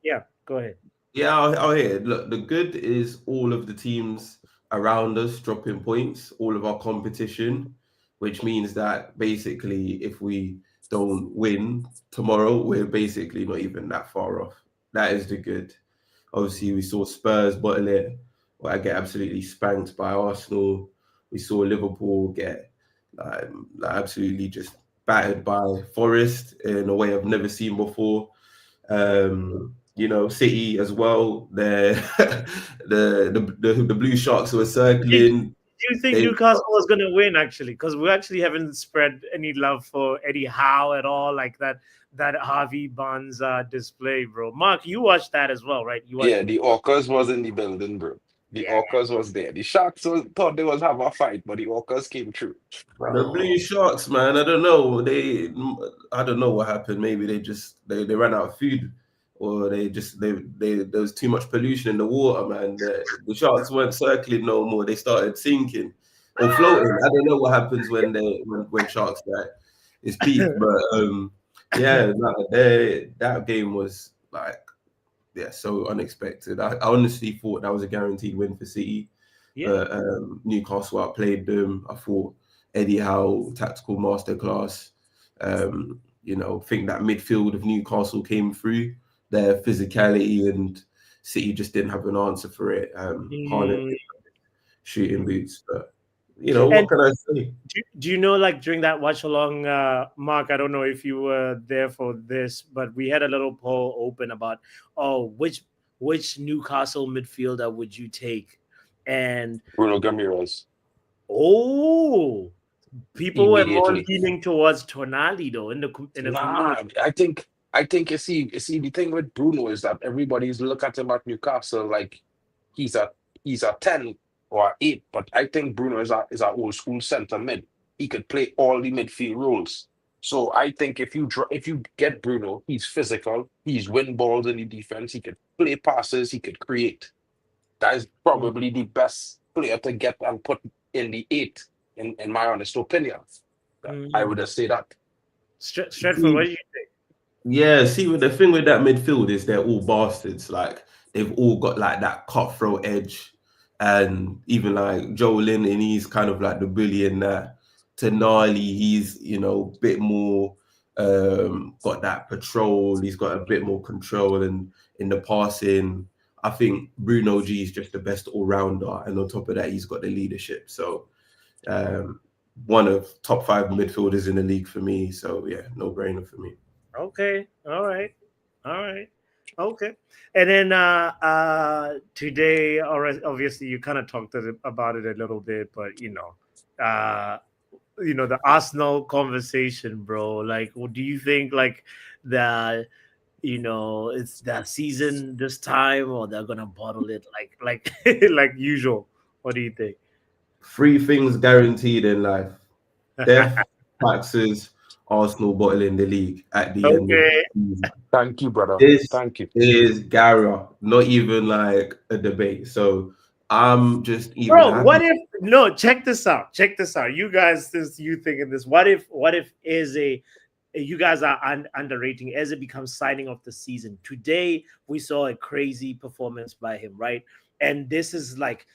A: Yeah, go ahead.
G: Yeah, I'll hear it. Look, the good is all of the teams around us dropping points, all of our competition, which means that basically if we don't win tomorrow, we're basically not even that far off. That is the good. Obviously, we saw Spurs bottle it, or I get absolutely spanked by Arsenal. We saw Liverpool get absolutely just battered by Forest in a way I've never seen before. City as well. The Blue Sharks were circling.
A: Do you think Newcastle was going to win, actually? Because we actually haven't spread any love for Eddie Howe at all, like that Harvey Barnes display, bro. Mark, you watched that as well, right?
E: The Orcas was in the building, bro. The Orcas was there. The Sharks thought they was have a fight, but the Orcas came through.
G: The Blue Sharks, man, I don't know. I don't know what happened. Maybe they ran out of food or there was too much pollution in the water, man. The sharks weren't circling no more. They started sinking or floating. I don't know what happens when sharks die. It's peak, but yeah, that game was like, yeah, so unexpected. I honestly thought that was a guaranteed win for City.
A: Yeah.
G: Newcastle outplayed them. I thought Eddie Howe tactical masterclass. Think that midfield of Newcastle came through their physicality, and City just didn't have an answer for it. Harnett
A: Mm.
G: shooting boots, but
A: And
G: what can I say?
A: do you know, like during that watch along, Mark? I don't know if you were there for this, but we had a little poll open about, which Newcastle midfielder would you take? And
E: Bruno Ramirez
A: oh, people were more
E: immediately.
A: leaning towards Tonali though in the
E: Nah,
A: community.
E: I think you see the thing with Bruno is that everybody's look at him at Newcastle like he's a 10 or a 8, but I think Bruno is a old school center mid. He could play all the midfield roles. So I think if you get Bruno, he's physical, he's win balls in the defense, he could play passes, he could create. That is probably the best player to get and put in the 8, in my honest opinion. I would say that.
A: Stretford, what do you think?
G: Yeah, see, with the thing with that midfield is they're all bastards. Like they've all got like that cutthroat edge, and even like Joe Linton, he's kind of like the bully in that. Tonali, he's bit more got that patrol. He's got a bit more control and in the passing. I think Bruno G is just the best all rounder, and on top of that, he's got the leadership. So one of top 5 midfielders in the league for me. So yeah, no brainer for me.
A: Okay, all right, okay. And then today, obviously, you kind of talked about it a little bit, but the Arsenal conversation, bro. Like, what do you think? Like, the it's that season this time, or they're gonna bottle it like like usual? What do you think?
G: 3 things guaranteed in life: death, taxes, Arsenal bottling the league at the end of the
A: Okay,
G: season.
E: Thank you, brother.
G: This
E: Thank you.
G: is Gara, not even like a debate. So I'm just even
A: bro.
G: happy.
A: What if no? Check this out. Check this out. You guys, since you thinking this, what if Eze? You guys are underrating Eze becomes signing of the season. Today we saw a crazy performance by him, right? And this is like,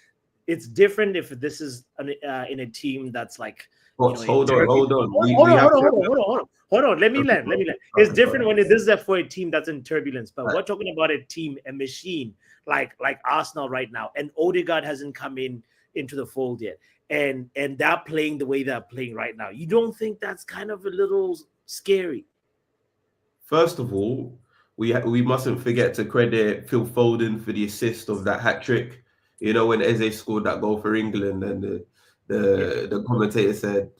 A: it's different if this is in a team that's like,
G: But
A: in
G: hold on,
A: turbulence.
G: hold on.
A: Hold
G: We
A: on,
G: have
A: hold on,
G: to.
A: hold on, hold on, hold on, hold on. Let me
G: Okay,
A: land. Let me land. It's
G: okay, go
A: different
G: ahead.
A: when this is for a team that's in turbulence, but
G: Right.
A: we're talking about a team, a machine like Arsenal right now, and Odegaard hasn't come into the fold yet, and they're playing the way they're playing right now. You don't think that's kind of a little scary?
G: First of all, we mustn't forget to credit Phil Foden for the assist of that hat trick. When Eze scored that goal for England, and
A: Yeah,
G: the commentator said,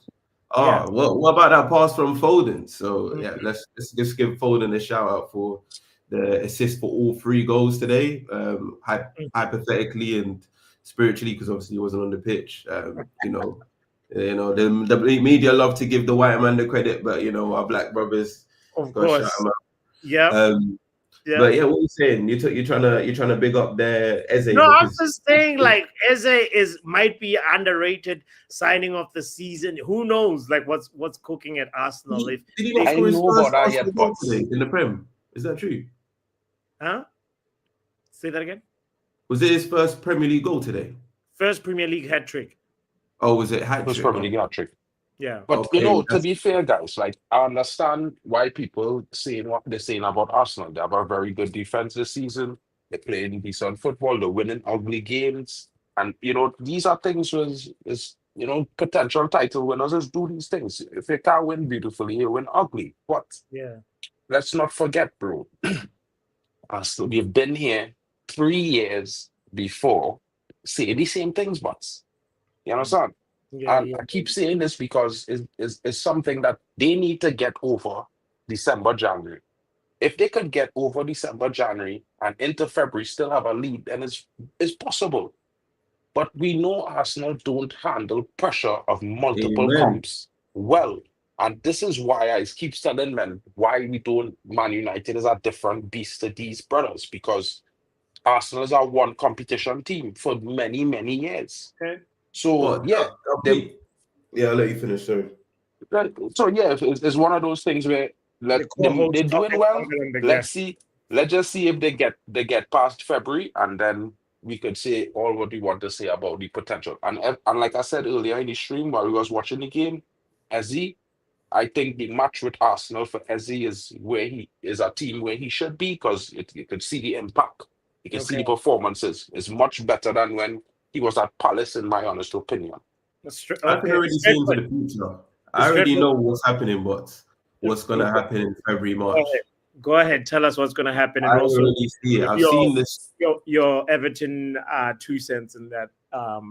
A: yeah.
G: what about that pass from Foden? So
A: Mhm.
G: yeah, let's just give Foden a shout out for the assist for all 3 goals today. Hypothetically and spiritually, because obviously he wasn't on the pitch. The media love to give the white man the credit, but our black brothers
A: Of
G: got to shout
A: course.
G: them
A: Yeah,
G: out.
A: yeah.
G: But yeah, what are you saying? You're trying to big up their Eze
A: No, I'm
G: because
A: just saying, like Eze might be underrated signing of the season. Who knows, like what's cooking at Arsenal if
G: did he not
A: they,
E: I
G: score his
E: know about
G: first
E: that
G: Arsenal
E: yet,
G: goal
E: but
G: today in the Prem? Is that true?
A: huh? Say that again.
G: Was it his first Premier League goal today?
A: First Premier League hat trick.
G: Oh, was it hat
E: was
G: trick?
E: probably got trick.
A: Yeah.
E: But
G: Okay,
E: to be fair, guys, like I understand why people saying what they're saying about Arsenal. They have a very good defense this season. They're playing decent football. They're winning ugly games, and these are things is potential title winners is do these things. If they can't win beautifully, you win ugly. But
A: Yeah.
E: let's not forget, bro. Arsenal, we've been here 3 years before saying the same things, but you understand?
A: Yeah.
E: And
A: Yeah.
E: I keep saying this because it's something that they need to get over December, January. If they could get over December, January, and into February still have a lead, then it's possible. But we know Arsenal don't handle pressure of multiple
G: amen.
E: comps well. And this is why I keep telling men why we don't. Man United is a different beast to these brothers, because Arsenal is our one competition team for many, many years.
A: Okay.
E: So
G: But
E: yeah,
G: I'll
E: they,
G: yeah, I'll let you finish. Sorry.
E: so yeah, it's one of those things where
A: The
E: they're
A: co-host
E: doing
A: talking
E: well.
A: longer than the
E: Let's
A: guest.
E: see. Let's just see if they get past February, and then we could say all what we want to say about the potential. And like I said earlier in the stream while we was watching the game, Ezzy, I think the match with Arsenal for Ezzy is where he is a team where he should be, because you could see the impact. You can see
A: Okay.
E: the performances. It's much better than when he was at Palace, in my honest opinion.
G: I can
A: Okay.
G: already see into the future. I already
A: Straightforward.
G: know what's happening, but what's gonna happen in February,
A: Go
G: March.
A: ahead. Go ahead. Tell us what's going to happen, and
G: I
A: also
G: already see it.
A: give
G: I've seen this.
A: your Everton 2 cents in that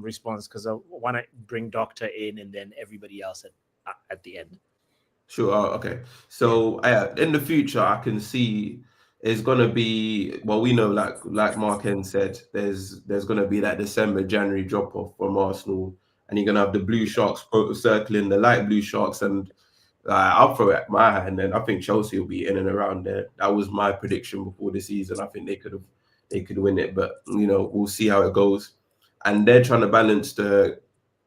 A: response, because I want to bring Doctor in and then everybody else at the end.
G: Sure. Okay. So in the future, I can see it's gonna be. Well, we know, like Mark N said, there's gonna be that December, January drop off from Arsenal, and you're gonna have the Blue Sharks circling the light blue Sharks, and I'll throw it at my hand, and I think Chelsea will be in and around there. That was my prediction before the season. I think they could win it, but we'll see how it goes. And they're trying to balance the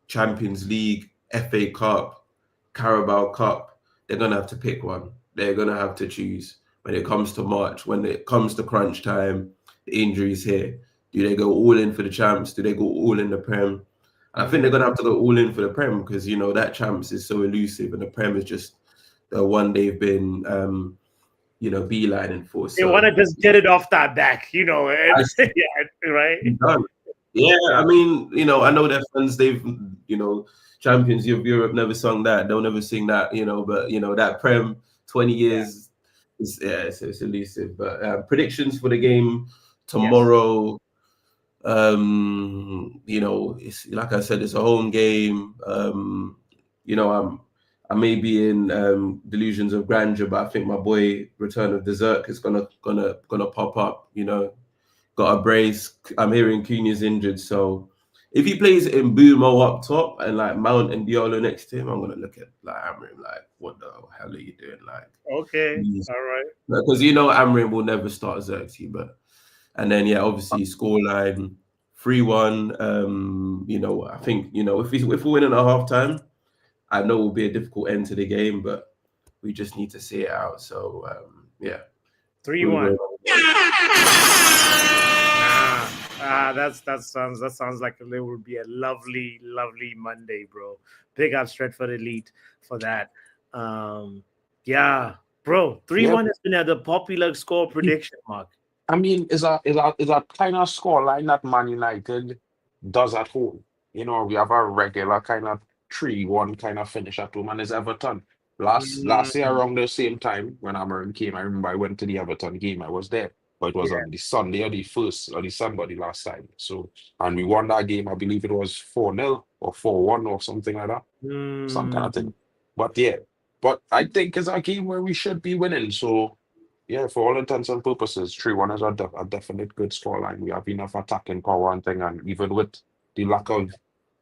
G: Champions League, FA Cup, Carabao Cup. They're gonna have to pick one. They're gonna have to choose when it comes to March, when it comes to crunch time, the injuries here. Do they go all in for the champs? Do they go all in the Prem? And I think they're gonna have to go all in for the Prem, because that champs is so elusive, and the Prem is just the one they've been beelining for.
A: They want to just get it off that back, and, yeah, right.
G: Done. Yeah, I mean, I know their fans, they've, Champions of Europe never sung that. They'll never sing that, but, that Prem, 20 years, it's elusive. But predictions for the game tomorrow, it's like I said, it's a home game. I may be in delusions of grandeur, but I think my boy Return of Berserk is gonna pop up, got a brace. I'm hearing Cunha's injured, so if he plays in Bumo up top and like Mount and Diallo next to him, I'm gonna look at like Amrin like, what the hell are you doing? Like,
A: Okay, all right.
G: because Amrin will never start Xerxes, and then obviously scoreline 3-1. I think if we're winning at halftime, I know it will be a difficult end to the game, but we just need to see it out. So
A: 3-1. That sounds like it would be a lovely Monday, bro. Big up Stretford Elite for that. Yeah, bro. 3-1 has been the popular score prediction, Mark.
E: I mean, is a kind of scoreline that Man United does at home. We have a regular kind of 3-1 kind of finish at home, and it's Everton. Last year around the same time when Amarim came, I remember I went to the Everton game. I was there, but it was on the Sunday or the first or December the last time. So, and we won that game. I believe it was 4-0 or 4-1 or something like that, some kind of thing. But I think it's a game where we should be winning. So. Yeah, for all intents and purposes, 3-1 is a definite good scoreline. We have enough attacking power and thing, and even with the lack of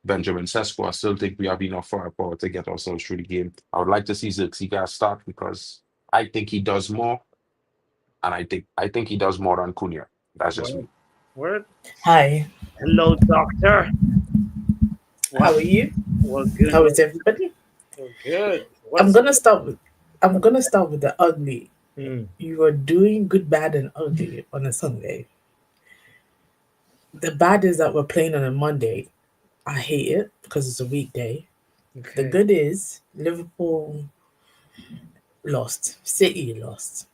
E: Benjamin Sesko, I still think we have enough firepower to get ourselves through the game. I would like to see Xerxes start, because I think he does more, and I think he does more than Cunha. That's just me.
A: Word.
H: Hi.
A: Hello, doctor.
H: How are you?
A: Well, good.
H: How is everybody?
A: Well, good.
H: I'm gonna start with the ugly.
A: Mm.
H: You are doing good, bad, and ugly on a Sunday. The bad is that we're playing on a Monday. I hate it because it's a weekday.
A: Okay.
H: The good is Liverpool lost, City lost,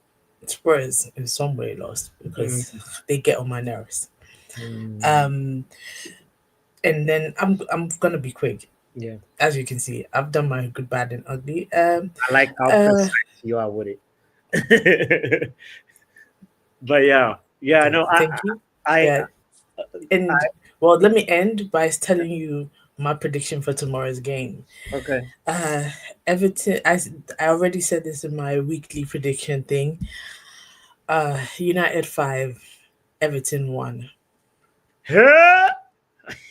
H: Spurs in some way lost because they get on my nerves. And then I'm gonna be quick.
A: Yeah.
H: As you can see, I've done my good, bad, and ugly.
A: I like how precise you are with it. But no,
H: thank you. Well, let me end by telling you my prediction for tomorrow's game.
A: Okay.
H: Everton. I already said this in my weekly prediction thing. United 5, Everton 1.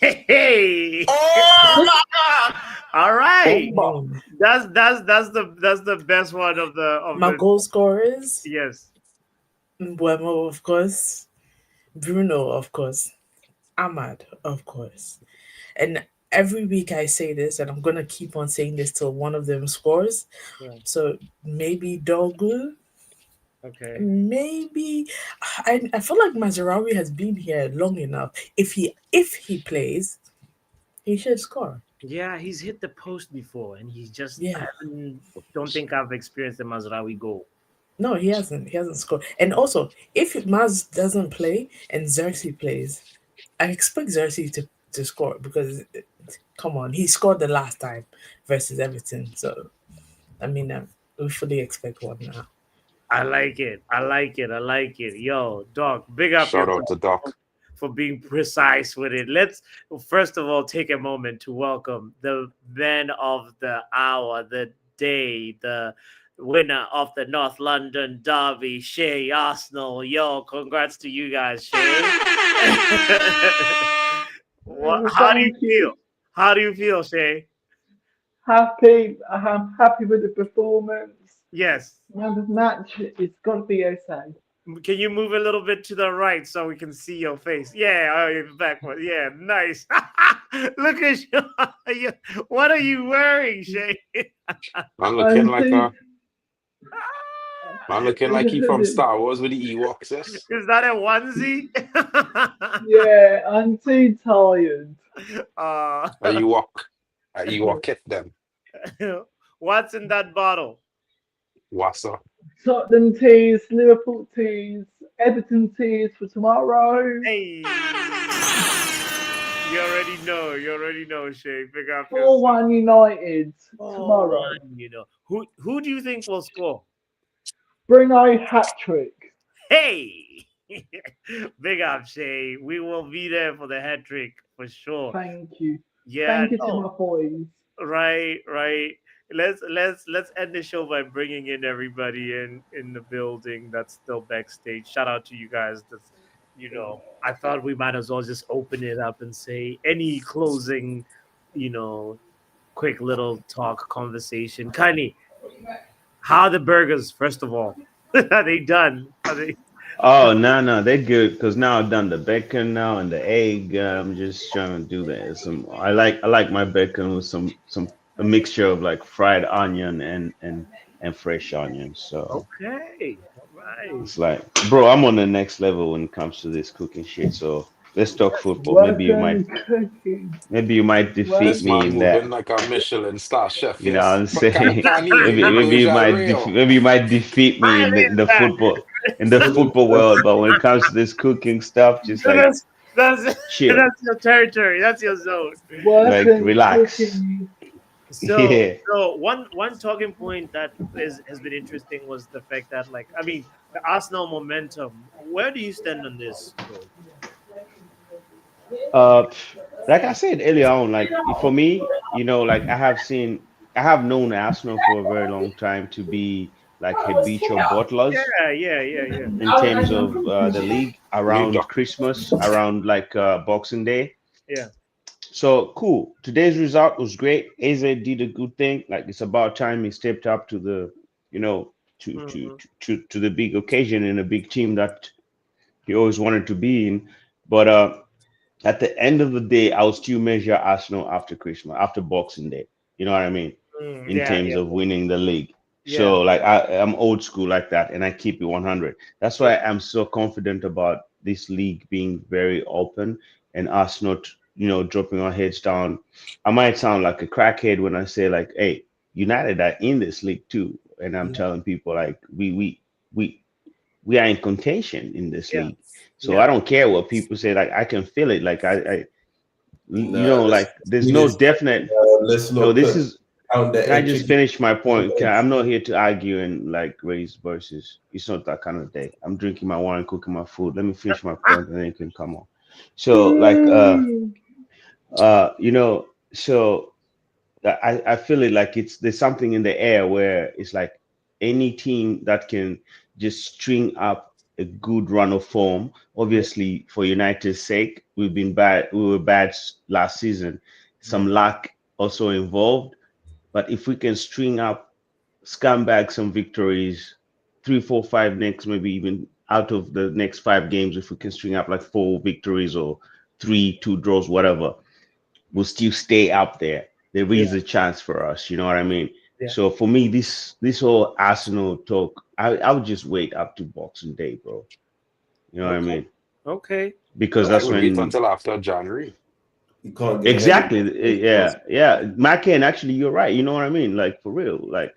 A: Hey! Oh my God! All right.
E: Bomba.
A: That's the best one of
H: My
A: the
H: goal scorers,
A: yes.
H: Buemo, of course, Bruno, of course, Ahmad, of course. And every week I say this, and I'm gonna keep on saying this till one of them scores.
A: Yeah.
H: So maybe Dogu,
A: Okay.
H: maybe I feel like Mazarawi has been here long enough. If he plays, he should score.
A: Yeah, he's hit the post before, and he just
H: Yeah.
A: don't think I've experienced the Mazraoui goal.
H: No, he hasn't. He hasn't scored. And also, if Maz doesn't play and Xerxes plays, I expect Xerxes to score because, come on, he scored the last time versus Everton. So, I mean, we fully expect one now.
A: I like it. I like it. I like it. Yo, Doc, big up
E: Shout
A: your
E: out to Doc.
A: for being precise with it. Let's first of all take a moment to welcome the man of the hour, the day, the winner of the North London Derby, Shay Arsenal. Yo, congrats to you guys, Shay. How do you
I: Thank
A: feel?
I: you.
A: How do you feel, Shay?
I: Happy. I'm happy with the performance.
A: Yes.
I: Man, the match is gonna be okay.
A: Can you move a little bit to the right so we can see your face? Yeah, oh, you're backward. Yeah, nice. Look at you. What are you wearing, Shay?
E: Man looking
I: I'm
E: like
I: too.
E: man looking
I: It's
E: like
I: a
E: he from
I: hoodie.
E: Star Wars with the Ewoks. Yes.
A: Is that a onesie?
I: Yeah, I'm too tired.
A: uh,
E: A Ewok. A Ewok hit them.
A: what's in that bottle?
E: Wassa.
I: Tottenham teas, Liverpool teas, Everton teas for tomorrow.
A: Hey. You already know. You already know, Shay. Pick up
I: 4-1 United tomorrow.
A: You know. Who do you think will score?
I: Bruno hat trick.
A: Hey. Big up, Shay. We will be there for the hat trick for sure.
I: Thank you.
A: Yeah,
I: Thank you to
A: no.
I: my boys.
A: Right. Let's end the show by bringing in everybody in the building that's still backstage. Shout out to you guys. That's, I thought we might as well just open it up and say any closing, quick little talk conversation. Kani, how are the burgers? First of all, are they done? Are they?
C: Oh no, they're good because now I've done the bacon now and the egg. I'm just trying to do that. I like my bacon with a mixture of like fried onion and fresh onions. So
A: Okay, all right.
C: it's like, bro, I'm on the next level when it comes to this cooking shit. So let's talk football.
I: Work on cooking.
C: Maybe you might defeat
E: This
C: me
E: man
C: in
E: moving
C: that.
E: like a Michelin star chef.
C: You know what I'm
E: Yes. But
C: saying?
E: can't
C: Maybe you might maybe you might defeat me in the football world, but when it comes to this cooking stuff, just like
A: That's
C: chill,
A: that's your territory. That's your zone.
I: Work
C: like
I: on
C: relax.
I: cooking.
A: So,
C: Yeah.
A: so one talking point that has been interesting was the fact that, like, I mean, the Arsenal momentum. Where do you stand on this, bro?
C: Uh, like I said earlier on, like for me, like I have known Arsenal for a very long time to be like habitual butlers
A: Yeah.
C: in terms of the league
E: mute
C: around
E: Doc.
C: Christmas, around like Boxing Day.
A: Yeah.
C: So cool. Today's result was great. Eze did a good thing. Like it's about time he stepped up to the,
A: Mhm.
C: to the big occasion in a big team that he always wanted to be in. But at the end of the day, I'll still measure Arsenal after Christmas, after Boxing Day. You know what I mean? In
A: Yeah,
C: terms of winning the league.
A: yeah,
C: So like I'm old school like that, and I keep it 100. That's why I'm so confident about this league being very open and us not, dropping our heads down. I might sound like a crackhead when I say like, hey, United are in this league too, and I'm telling people like we are in contention in this
A: yeah,
C: league. So
A: yeah.
C: I don't care what people say. Like I can feel it. Like
G: Nah, let's
C: like there's
G: do
C: no
G: this.
C: definite.
G: Let's
C: No,
G: not
C: this
G: put
C: is.
G: out the
C: Can I
G: egg
C: just
G: chicken.
C: finish my point? I'm not here to argue and like raise verses. It's not that kind of day. I'm drinking my wine, cooking my food. Let me finish my point, and then you can come on. So like so I feel it like there's something in the air where it's like any team that can just string up a good run of form. Obviously, for United's sake, we've been bad. We were bad last season. Some lack also involved. But if we can string up scumbag some victories, 3, 4, 5 next, maybe even out of the next 5 games, if we can string up like 4 victories or 3, 2 draws, whatever, we'll still stay up there. There is a chance for us. You know what I mean?
A: Yeah.
C: So for me, this whole Arsenal talk, I would just wait up to Boxing Day, bro. You know what I
A: Okay.
C: mean?
A: Okay.
C: Because
E: I
C: that's
E: would wait
C: when
E: until after January.
G: You can't get ahead of
C: exactly,
G: it.
C: yeah. Macken, actually, you're right. You know what I mean? Like for real, like.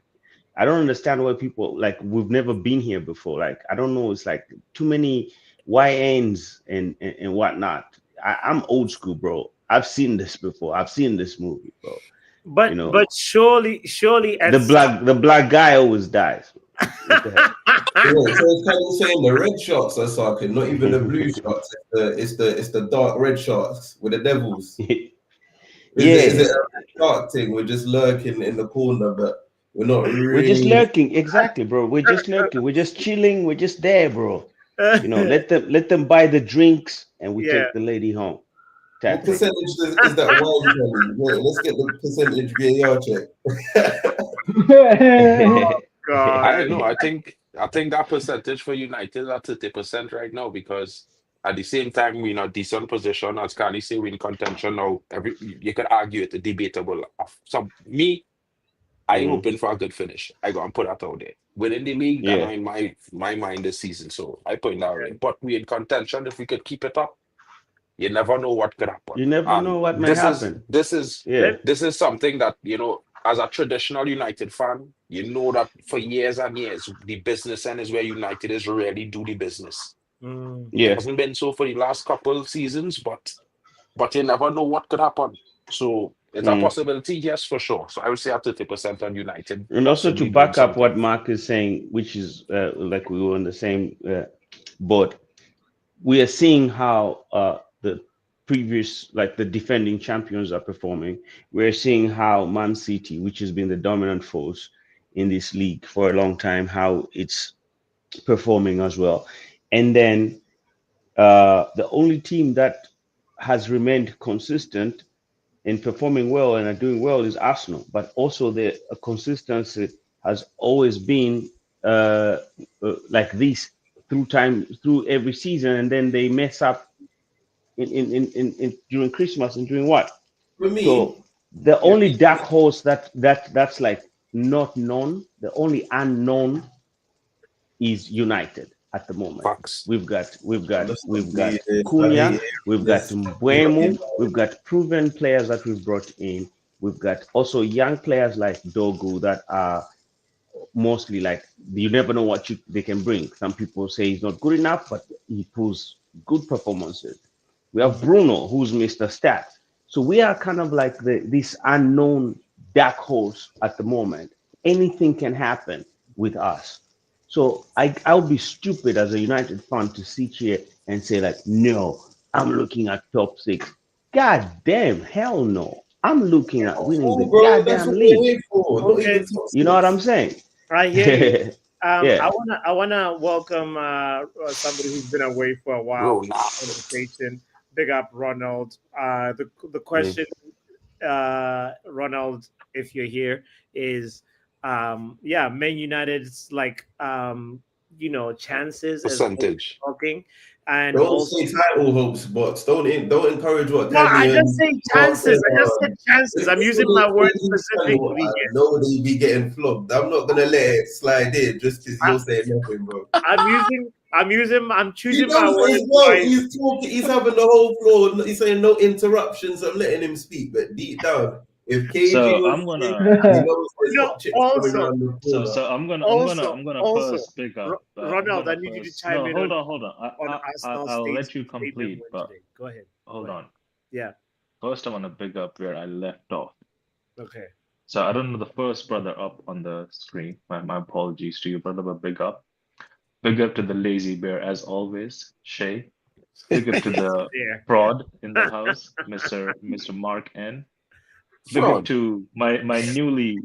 C: I don't understand why people like we've never been here before. Like I don't know, it's like too many YNs and whatnot. I'm old school, bro. I've seen this before. I've seen this movie, bro. You know,
A: But surely at some
C: the black guy always dies. What the
G: Wait, so it's kind of saying the red sharks are sucking, not even the blue sharks. It's the dark red sharks with the devils.
C: hell?
G: Is it
C: Yeah,
G: a red shark thing? We're just lurking in the corner, but we're not
C: we're just
G: really.
C: lurking. Exactly, bro. We're just lurking. We're just chilling. We're just there, bro. You know, let them buy the drinks and we
A: yeah.
C: take the lady home.
G: What
C: Type thing.
G: percentage is that wine, Kelly? Wait, let's get the percentage VAR check.
A: God.
E: I don't know. I think that percentage for United is at 30% right now because at the same time we're in a decent position. As Carly say, we're in contention now. You could argue it's debatable. So me, I
C: Mhm.
E: hoping for a good finish. I go and put that out there. Winning the league, that
C: Yeah.
E: not in my mind this season. So I put it that way. But we're in contention. If we could keep it up, you never know what could happen.
C: You never
E: And
C: know what may
E: this is
C: happen.
E: this is
C: Yeah.
A: Let
E: this is something that, as a traditional United fan, you know that for years and years, the business end is where United is really do the business.
A: mm,
E: It
C: Yeah.
E: hasn't been so for the last couple of seasons, but you never know what could happen. So it's a
C: Mm.
E: possibility, yes, for sure. So I would say at 30% on United
C: And also to
E: possibly doing
C: back up what
E: something.
C: Mark is saying, which is like we were on the same boat, we are seeing how the previous, like the defending champions are performing. We're seeing how Man City, which has been the dominant force in this league for a long time, how it's performing as well. And then the only team that has remained consistent in performing well and are doing well is Arsenal, but also the consistency has always been uh, like this through every season, and then they mess up in during Christmas and during what?
G: For me,
C: So the
G: yeah,
C: only dark horse that's like not known, the only unknown is United at the moment.
E: Facts.
C: We've got we've got
G: let's not
C: we've
G: do
C: got
G: this. I hate
C: Cunha, we've
G: hearing
C: got
G: this. We're not
C: Mbuemo,
G: getting
C: we've got proven players that we've brought in. We've got also young players like Dogu that are mostly like you never know what they can bring. Some people say he's not good enough, but he pulls good performances. We have
A: mhm.
C: Bruno, who's Mr. Stats. So we are kind of like this unknown dark horse at the moment. Anything can happen with us. So I would be stupid as a United fan to sit here and say like, no, I'm looking at top six. God damn, hell no. I'm looking at winning the
G: full, bro. That's
C: goddamn
G: what we're
C: league.
G: here for. Not
A: Okay,
G: even top
C: You know what I'm
G: six.
C: saying?
A: I hear you.
C: Yeah.
A: I wanna welcome somebody who's been away for a while to
E: Ronaldo.
A: the conversation. Big up Ronald. The
C: Mm.
A: question, Ronald, if you're here, is yeah, Man United's like chances as we're
E: Percentage.
A: talking, and
G: Don't
A: also
G: say title hopes, but don't encourage what
A: no, I
G: Kelly
A: just
G: and
A: say
G: Mark said.
A: chances. I just said chances.
G: If
A: I'm
G: this
A: using
G: was
A: my
G: a
A: words
G: English channel,
A: specifically
G: I
A: here.
G: know that you'd be getting flogged. I'm not gonna let it slide in just because
A: I,
G: you're saying nothing, bro.
A: I'm
G: He
A: choosing my
G: knows it
A: words
G: as well.
A: wisely.
G: He's talking. He's having the whole floor. He's saying no interruptions. I'm letting him speak, but deep down, if KG
J: So
G: was
J: I'm
G: speaking,
J: gonna
G: he knows there's
A: No,
G: hot chicks coming
A: also,
G: around the
J: so
G: corner.
J: so I'm gonna I'm gonna
A: also,
J: I'm gonna
A: also,
J: first pick up. I'm
A: Ronald, I
J: gonna
A: need you to
J: first
A: chime
J: no
A: in
J: hold on.
A: on Arsenal
J: I'll let you
A: statement
J: complete,
A: win
J: but
A: today. Go ahead. Go
J: hold
A: ahead.
J: on.
A: Yeah.
J: First, I want to pick up where I left off.
A: Okay.
J: So I don't know the first brother up on the screen. My apologies to you, brother, but big up. Big up to the lazy bear as always, Shay. Big up to the
A: Yeah.
J: prod in the house, Mr. Mark N. Big up
E: Fraud.
J: to my newly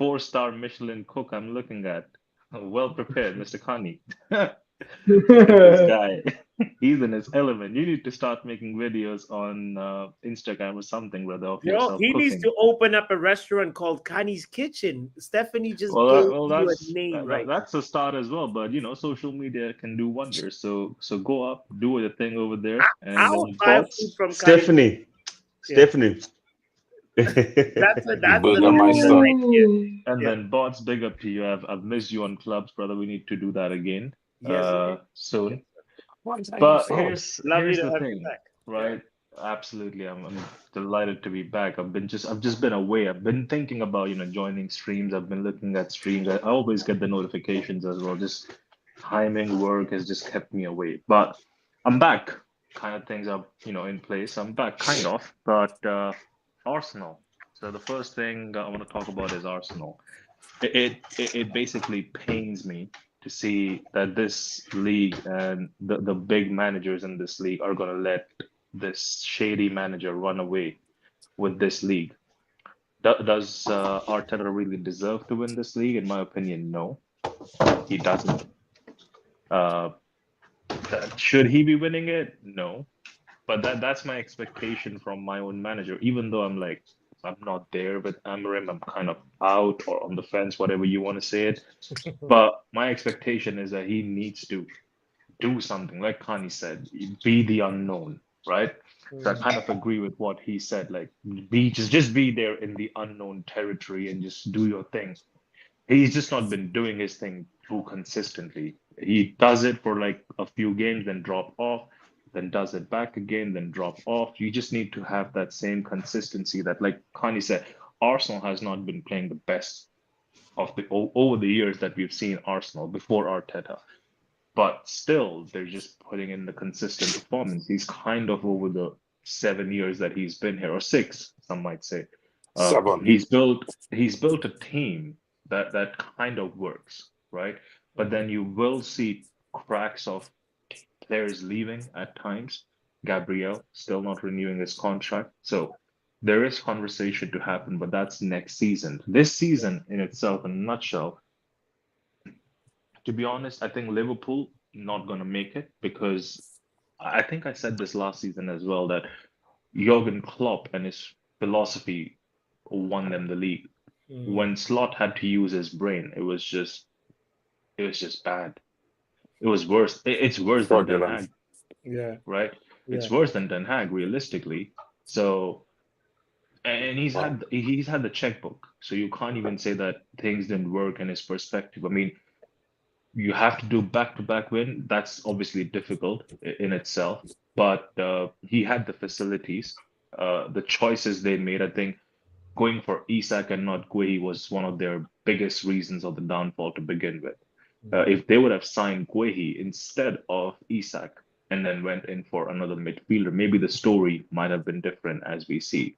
J: 4-star Michelin cook I'm looking at. Well prepared, Mr. Khani. This guy, he's in his element. You need to start making videos on Instagram or something, brother, of
A: No,
J: yourself
A: he needs
J: cooking.
A: to open up a restaurant called Connie's Kitchen. Stephanie just
J: Well,
A: gave
J: well,
A: you a
J: that's
A: name right now.
J: that's a start as well. But social media can do wonders. So go up, do the thing over there,
A: I
J: and
A: would buy food
J: bots.
A: from Connie's.
C: Stephanie,
A: Yeah,
C: Stephanie.
A: that's an
E: Burgermeister.
A: idea.
J: And
A: Yeah.
J: then bots, big up to you. I've missed you on clubs, brother. We need to do that again
A: Yes.
J: soon.
E: What's that
J: But
E: for?
A: Lovely
J: here's
A: to
J: the
A: have you
J: thing,
A: back.
J: right? Absolutely, I'm delighted to be back. I've just been away. I've been thinking about joining streams. I've been looking at streams. I always get the notifications as well. Just timing work has just kept me away. But I'm back. Kind of things are in place. I'm back, kind of. But Arsenal. So the first thing I want to talk about is Arsenal. It basically pains me to see that this league and the big managers in this league are going to let this shady manager run away with this league. Does Arteta really deserve to win this league? In my opinion, no, he doesn't. Uh, should he be winning it? No, but that's my expectation from my own manager. Even though I'm not there with Amarim, I'm kind of out or on the fence, whatever you want to say it. But my expectation is that he needs to do something, like Kanye said, be the unknown, right? So I kind of agree with what he said, like just be there in the unknown territory and just do your thing. He's just not been doing his thing too consistently. He does it for like a few games, then drop off, then does it back again, then drop off. You just need to have that same consistency that, like Kanye said, Arsenal has not been playing the best of over the years that we've seen Arsenal before Arteta. But still, they're just putting in the consistent performance. He's kind of over the 7 years that he's been here, or 6, some might say.
E: 7.
J: He's built a team that kind of works, right? But then you will see cracks of players leaving at times. Gabriel still not renewing his contract. So there is conversation to happen, but that's next season. This season in itself, in a nutshell, to be honest, I think Liverpool not going to make it because I think I said this last season as well that Jurgen Klopp and his philosophy won them the league. When Slot had to use his brain, it was just bad. It was worse. It's worse than Den
E: Fraudulent.
J: Hag,
A: Yeah.
J: right? It's
A: Yeah.
J: worse than Den Hag, realistically. So, and he's had the checkbook, so you can't even say that things didn't work in his perspective. I mean, you have to do back-to-back win. That's obviously difficult in itself, but he had the facilities. The choices they made, I think, going for Isak and not Guehi was one of their biggest reasons of the downfall to begin with. If they would have signed Guehi instead of Isak and then went in for another midfielder, maybe the story might have been different as we see.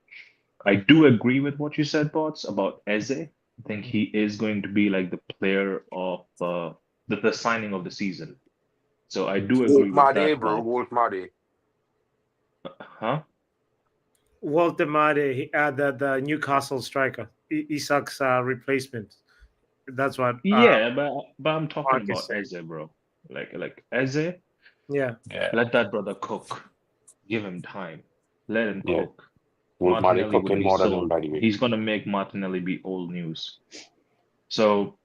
J: I do agree with what you said, Bots, about Eze. I think he is going to be like the player of the signing of the season. So I do
E: Wolf
J: agree with
E: Made,
J: that
E: bro.
J: part.
E: Wolf Made.
J: Huh?
A: Walter Made, the Newcastle striker, Isak's replacement. That's what.
J: Yeah, but I'm talking
A: Marcus
J: about
A: said.
J: Eze, bro. Like Eze,
A: Yeah.
E: Yeah.
J: let that brother cook. Give him time. Let him
E: Yeah.
J: cook.
E: Wolf Made
J: Martinelli would
E: cooking
J: be
E: more than him,
J: sold.
E: by the way.
J: He's gonna make Martinelli be old news. So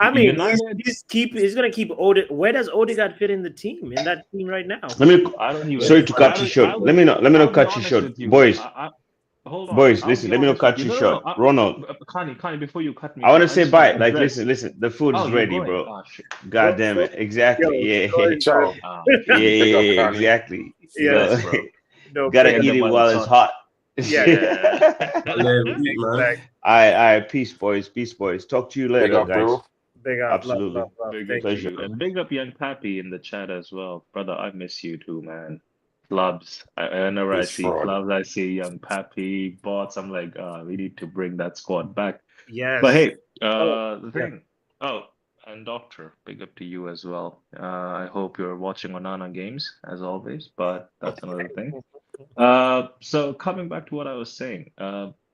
A: I mean,
J: United,
A: he's gonna keep Odegaard. Where does Odegaard fit in the team? In that team right now?
C: Let me.
J: I don't even.
C: Sorry to cut you
J: I
C: short.
J: I'll
C: Let
J: be
C: me not. Let me
J: I'll
C: not
J: be
C: cut you
J: honest
C: short,
J: with you.
C: boys.
J: Hold on.
C: Boys,
J: I'll
C: listen.
J: be
C: Let me not
J: honest with
C: cut
J: you.
C: you
J: No,
C: short.
J: no.
C: Ronald,
J: Connie, before you cut me
C: I want to
J: off, I
C: say
J: just want
C: bye.
J: to
C: Like,
J: address.
C: listen. The food
J: Oh,
C: is
J: you're
C: ready,
J: going.
C: bro.
J: Oh shit.
C: God damn it. Exactly.
A: Yo,
C: Yeah.
A: sorry, bro.
E: Ciao.
J: Ah,
C: Yeah.
E: Big up,
C: Yeah.
E: Connie.
C: Exactly. You
A: Yeah.
C: know,
J: thanks, bro.
A: No,
C: gotta
A: big
J: Get
C: eat
J: them
C: it
J: while
C: while
J: it's
C: it's
J: hot.
C: hot.
J: Yeah.
G: Let him eat, man.
A: exactly.
C: All right. Peace, boys. Peace, boys. Talk to you
E: Big
C: later,
E: up,
C: guys.
E: bro.
A: Big up,
C: Absolutely.
A: love.
J: Big up
A: Thank
J: to
C: Pleasure.
J: you. And big up young Pappy in the chat as well. Brother, I miss you too, man. Clubs. Whenever I
E: He's
J: see
E: fraud.
J: clubs, I see young Pappy, bots. I'm like, we need to bring that squad back.
A: Yes.
J: But hey,
A: Oh,
J: the
A: yeah.
J: thing. Oh, and Doctor, big up to you as well. I hope you're watching Onana games as always, but that's another thing. So coming back to what I was saying,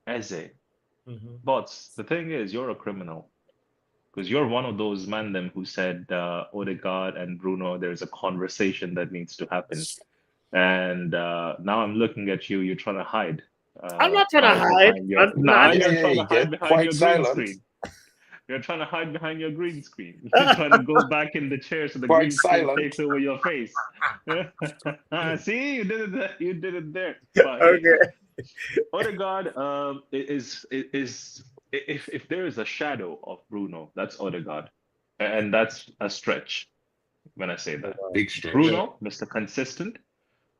J: Eze,
A: Mhm.
J: bots. The thing is, you're a criminal. Because you're one of those man them who said Odegaard and Bruno, there's a conversation that needs to happen. And now I'm looking at you, you're trying to hide.
A: I'm not trying to hide.
J: Behind your
A: Nah,
J: now you're trying to
E: Hey,
J: hide
E: get
J: behind
E: quite
J: your green
E: silent.
J: screen. You're trying to hide behind your green screen. You're trying to go back in the chair so the
E: Quite
J: green screen
E: silent.
J: takes over your face. See, you did it there. You did it there. But hey,
A: okay.
J: Odegaard is if there is a shadow of Bruno, that's Odegaard. And that's a stretch when I say that.
E: Big stretch.
J: Bruno, Mr. Consistent.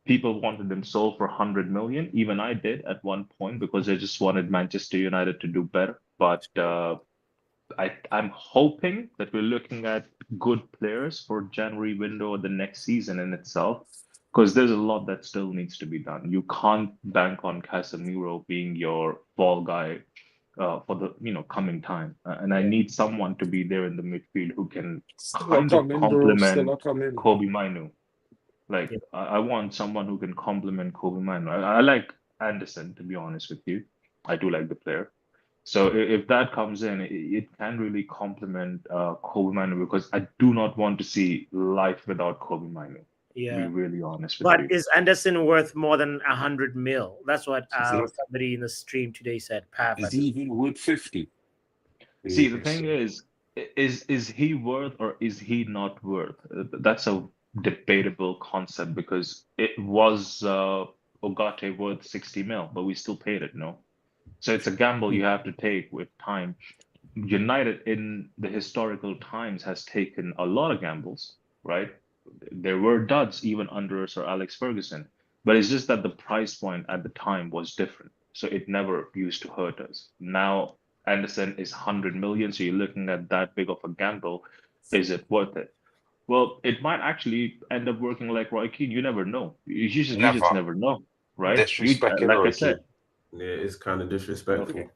J: People wanted him sold for 100 million. Even I did at one point because I just wanted Manchester United to do better. But I'm hoping that we're looking at good players for January window or the next season in itself, because there's a lot that still needs to be done. You can't bank on Casemiro being your ball guy for the coming time, and I need someone to be there in the midfield who can
E: Still
J: kind of
E: coming, bro. Still
J: complement
E: coming.
J: Kobe Minu. Like I want someone who can complement Kobe Manu. I like Anderson, to be honest with you. I do like the player. So if that comes in, it can really complement Kobe Manu, because I do not want to see life without Kobe Manu. To be
A: Yeah.
J: really honest with
A: But
J: you.
A: is Anderson worth more than 100 mil? That's what
E: Is not-
A: somebody in the stream today said. Pav, I
E: Is he
A: think.
E: even worth 50?
J: See, the thing is he worth or is he not worth? That's a debatable concept, because it was Ogate worth 60 mil, but we still paid it, no? So it's a gamble you have to take with time. United in the historical times has taken a lot of gambles, right? There were duds even under Sir Alex Ferguson, but it's just that the price point at the time was different. So it never used to hurt us. Now Anderson is 100 million, so you're looking at that big of a gamble. Is it worth it? Well, it might actually end up working like Roy Keane. You never know. You just never know, right?
E: Disrespecting
J: Like I
E: Roy
J: said,
G: Yeah, it's kind of disrespectful.
J: okay,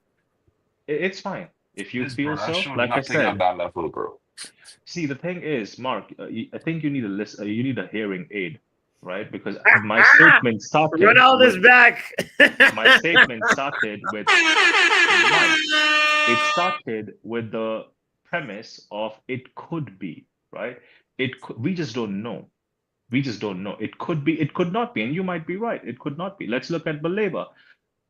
J: it's fine if you
E: This
J: feel
E: brother
J: so.
E: showed
J: Like I
E: nothing at
J: said,
E: that level, bro.
J: see, the thing is, Mark, I think you need a list. You need a hearing aid, right? Because my statement started
A: Ronaldo's
J: with
A: back.
J: my statement started with might. It started with the premise of it could be, right? We just don't know. We just don't know. It could be, it could not be, and you might be right. It could not be. Let's look at Baleba.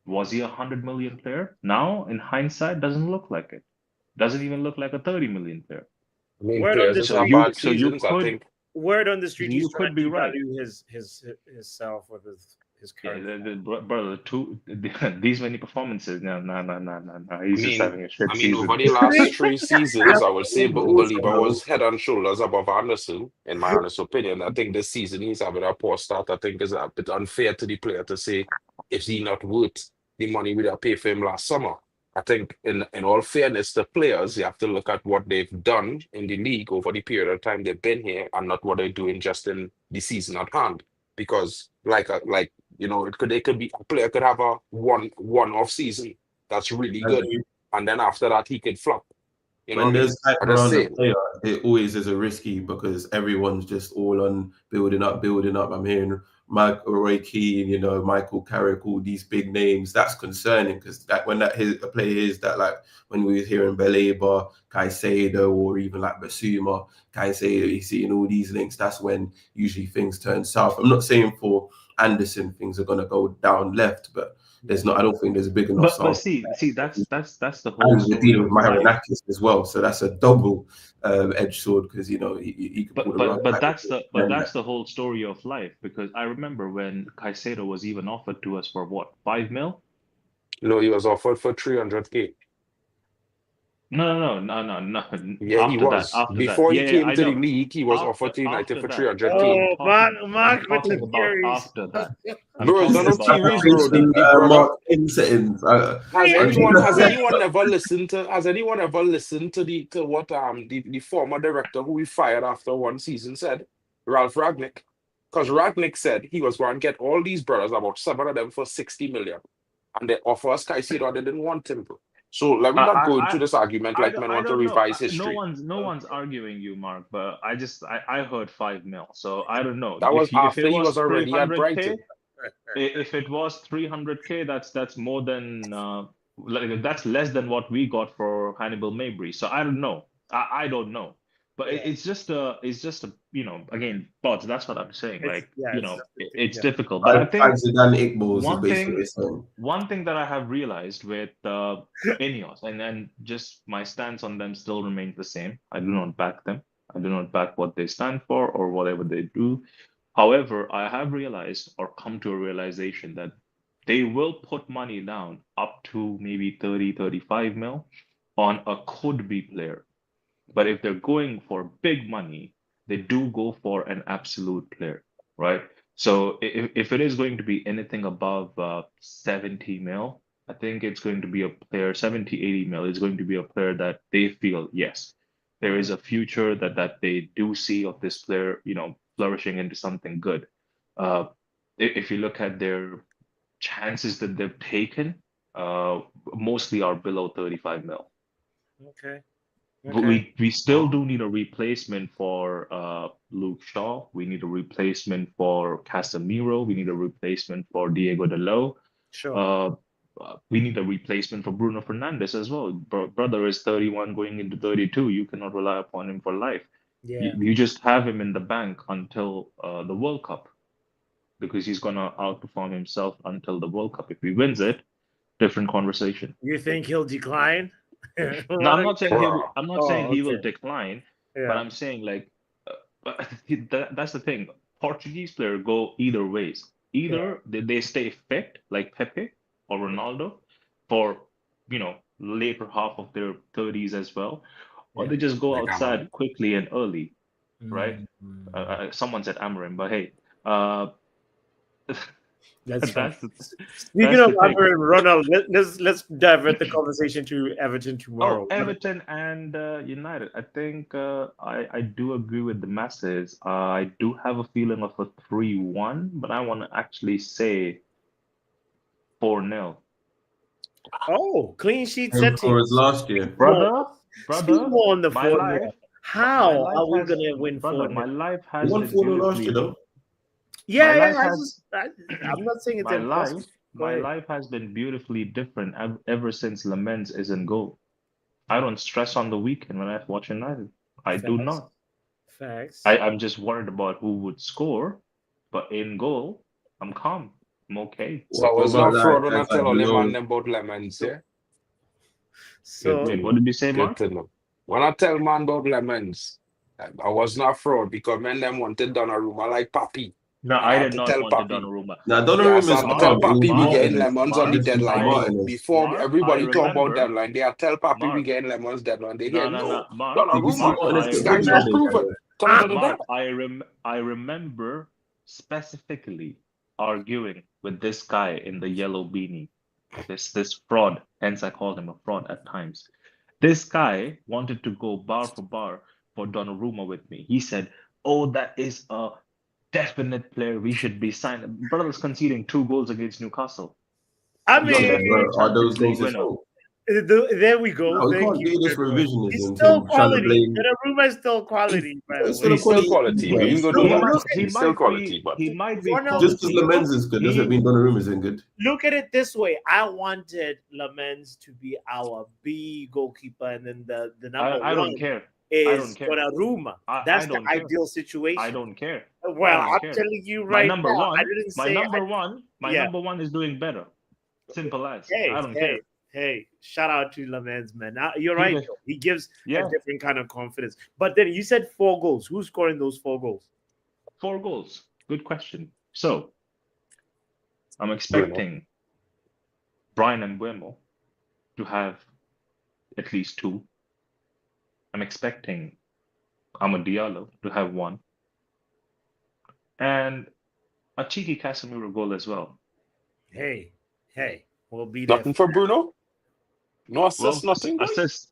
J: Was he a 100 million player? Now, in hindsight, doesn't look like it. Doesn't even look like a 30 million player.
E: I mean,
A: Word on
E: players
A: the
E: just
J: So
E: have
A: street.
E: bad
J: so you
E: seasons, I
J: could
E: think.
A: Word on the street. He's
J: you
A: trying
J: could
A: to
J: be right.
A: devalue himself with his
J: Yeah,
A: current.
J: brother, these many performances. No. He's just having a shit
E: I mean, over
J: season.
E: the last 3 seasons, I would say
C: Also,
E: Belieber was head and shoulders above Anderson, in my honest opinion. I think this season he's having a poor start. I think it's a bit unfair to the player to say if he not worth the money we have paid for him last summer. I think in all fairness to players, you have to look at what they've done in the league over the period of time they've been here and not what they're doing just in the season at hand. Because it could be a player could have a one-off season that's really good, and then after that he could flop. You know
G: When
E: what I mean?
G: there's hype
E: I just
G: around the
E: say
G: player, it always is a risky because everyone's just all on building up, building up. I'm hearing Roy Keane, Michael Carrick, all these big names. That's concerning because when a player is that, like when we were hearing Baleba, Caicedo, or even like Basuma, Caicedo, you see in all these links, that's when usually things turn south. I'm not saying for Anderson things are gonna go down left, but I don't think there's a big enough
J: But
G: sample.
J: see, that's the whole
G: And we're
J: story
G: dealing
J: of
G: with
J: life.
G: Marinakis as well, so that's a double edged sword because he could pull the rug.
J: But that's the whole story of life, because I remember when Caicedo was even offered to us for what, 5 mil?
E: no, he was offered for 300K.
J: No.
E: Yeah, he was.
J: After that,
E: Before he
J: yeah,
E: came
J: I
E: to the
J: know.
E: league, he was offered to United
J: After
E: for
J: that,
E: 300K.
A: Oh, Mark
J: I'm
A: with
J: talking
A: the
J: about
A: theories.
J: after that. I'm
E: Bro, it's
J: talking
E: not no
J: about
E: theories,
J: after
E: bro.
J: that.
E: The brother.
G: Mark in settings.
E: Has anyone ever listened to what the former director who we fired after one season said? Ralph Ragnick. Because Ragnick said he was going to get all these brothers, about 7 of them, for 60 million. And they offer us Caicedo and they didn't want him, bro. So let me not go into this argument like men
J: I
E: want to
J: don't know.
E: revise history.
J: No one's arguing you, Mark. But I heard 5 mil, so I don't know.
E: That was
J: If it
E: after he
J: was
E: was already at
J: 300K,
E: Brighton.
J: if it was 300K, that's more than that's less than what we got for Hannibal Mabry. So I don't know. I don't know. But
A: Yeah.
J: it's just a again thoughts. That's what I'm saying.
A: It's
J: Like
A: yeah, it's
J: it's
A: yeah.
J: difficult. But I think
G: Zidane Iqbal is
J: one
G: basically what
J: thing
G: it's saying.
J: one thing that I have realized with Ineos and just my stance on them still remains the same. I do not back them. I do not back what they stand for or whatever they do. However, I have realized or come to a realization that they will put money down up to maybe 30, 35 mil on a could be player. But if they're going for big money, they do go for an absolute player, right? So if it is going to be anything above 70 mil, I think it's going to be a player, 70, 80 mil is going to be a player that they feel, yes, there is a future that they do see of this player, flourishing into something good. Uh, if you look at their chances that they've taken, mostly are below 35 mil.
A: Okay.
J: But
A: Okay.
J: we still do need a replacement for Luke Shaw. We need a replacement for Casemiro. We need a replacement for Diego Dalot.
A: Sure.
J: We need a replacement for Bruno Fernandes as well. Brother is 31 going into 32. You cannot rely upon him for life.
A: Yeah.
J: You just have him in the bank until the World Cup because he's gonna outperform himself until the World Cup. If he wins it, different conversation.
A: You think he'll decline?
J: No,
A: What are you saying?
E: Bruh.
J: I'm not saying
A: Oh,
J: he will
A: okay.
J: decline, but
A: Yeah.
J: I'm saying like that's the thing. Portuguese player go either ways.
A: Yeah.
J: Either they stay fit like Pepe or Ronaldo for later half of their 30s as well, or
A: Yeah.
J: they just go
E: Like
J: outside
E: Amarim.
J: quickly and early, right?
A: Mm.
J: Someone said Amarim, but hey, uh,
A: That's fun.
J: that's the,
A: Speaking
J: that's
A: of
J: the thing.
A: Everton, Ronald, let's divert the conversation to Everton tomorrow.
J: Oh, Everton and United. I think I do agree with the masses. I do have a feeling of a 3-1, but I want to actually say 4-0.
A: Oh, clean sheet
G: Same score as
A: settings.
G: last year.
A: Speak more. Speak
J: Brother,
A: more on the
J: my
A: 4
J: life,
A: 0.
J: my
A: How
J: life
A: are we
J: has,
A: gonna win
J: brother,
A: 4 0?
J: my life
G: We
J: has
G: won
J: been
G: 4-0 last year,
J: beautifully,
G: though.
J: my
A: Yeah,
J: life
A: yeah.
J: has,
A: I'm not saying it's
J: my
A: impossible.
J: life,
A: Go
J: my
A: ahead.
J: life has been beautifully different ever since Lamens is in goal. I don't stress on the weekend when I watch United. I do
A: Facts.
J: not.
A: Facts.
J: I'm just worried about who would score, but in goal, I'm calm. I'm okay.
E: So I
G: What
E: was
G: about
E: not
G: like
E: fraud when I
G: guys like
E: tell all them man
G: Lowe?
E: them about lemons, yeah? Good
A: So
E: to
J: Wait, what
E: know.
J: did you say,
E: Good
J: Mark?
E: to know. When I tell man about lemons, I was not fraud because men them wanted Donnarumma like Papi.
J: No,
E: And I
J: I
E: had
J: did
E: to
J: not
E: tell
J: want to
E: Papi.
J: Donnarumma.
G: Now,
E: Yeah, so I
G: Donnarumma's
E: had to
J: Mark,
E: tell
G: calm. It
E: Papi
G: was
E: we
J: Mark,
E: getting
G: Martinez.
E: lemons on the
J: Mark,
G: This is
E: deadline
J: I,
E: day.
G: Martinez.
E: Before
J: I
E: everybody talk about
J: remember,
E: deadline, they had tell Papi we
J: Mark,
E: getting lemons deadline. They
J: no,
E: get
J: no, no,
E: no
J: Mark,
G: Did you see
E: Donnarumma.
J: I
G: Martinez
E: This
G: get
E: guy's
G: booked
J: remember,
E: not
G: Monday,
E: proven.
G: by
J: Mark, I remember specifically arguing with this guy in the yellow beanie, this fraud, hence I called him a fraud at times. This guy wanted to go bar for Donnarumma with me. He said, "Oh, that is a definite player we should be signed." Brother's conceding 2 goals against Newcastle.
A: I
J: You're
G: Yeah,
J: giving him a
A: mean,
G: but are
J: Champions
G: those
J: League
G: games his
J: winner.
G: fault?
A: there we go.
G: No, we
A: Thank
G: can't
A: you
G: do this
A: very much. He's
G: revisionism
A: still
G: thing, trying to
A: quality.
G: blame.
A: Donnarumma is still quality, by the
G: It's still a
A: way.
E: He's still
G: quality
E: quality.
G: keeper.
E: We ain't
G: It's
E: gonna
A: Look,
E: do
G: still
E: that.
A: look
E: He's
J: He
E: still
J: might
E: quality,
J: be
E: but
J: he might be
A: Ronald,
G: just because
J: quality.
G: Lamens is good doesn't
J: He
G: mean Donnarumma isn't good.
A: look at it this way. I wanted Lamens to be our B goalkeeper, and then the number
J: I don't
A: one
J: care. I don't
A: is
J: care.
A: Donnarumma.
J: I
A: That's the
J: don't care.
A: ideal
J: I
A: situation.
J: don't care. I
A: Well,
J: don't
A: I'm
J: care.
A: telling you
J: My
A: right
J: number
A: now, I
J: one,
A: didn't
J: my
A: say
J: number one, my
A: yeah.
J: number one is doing better. Simple as.
A: Hey,
J: I don't
A: hey,
J: care.
A: hey! Shout out to Lamens, man. Now, you're
J: Keep
A: right.
J: it.
A: Though. He gives a
J: Yeah,
A: different kind of confidence. But then you said 4 goals. Who's scoring those 4 goals?
J: 4 goals. Good question. So I'm
E: Bruno.
J: expecting Brian and Buemo to have at least 2. I'm expecting Amad Diallo to have 1, and a cheeky Casemiro goal as well.
A: Hey, hey, we'll be there.
E: Nothing for Bruno? No assist,
J: Well,
E: nothing, boy?
J: assist.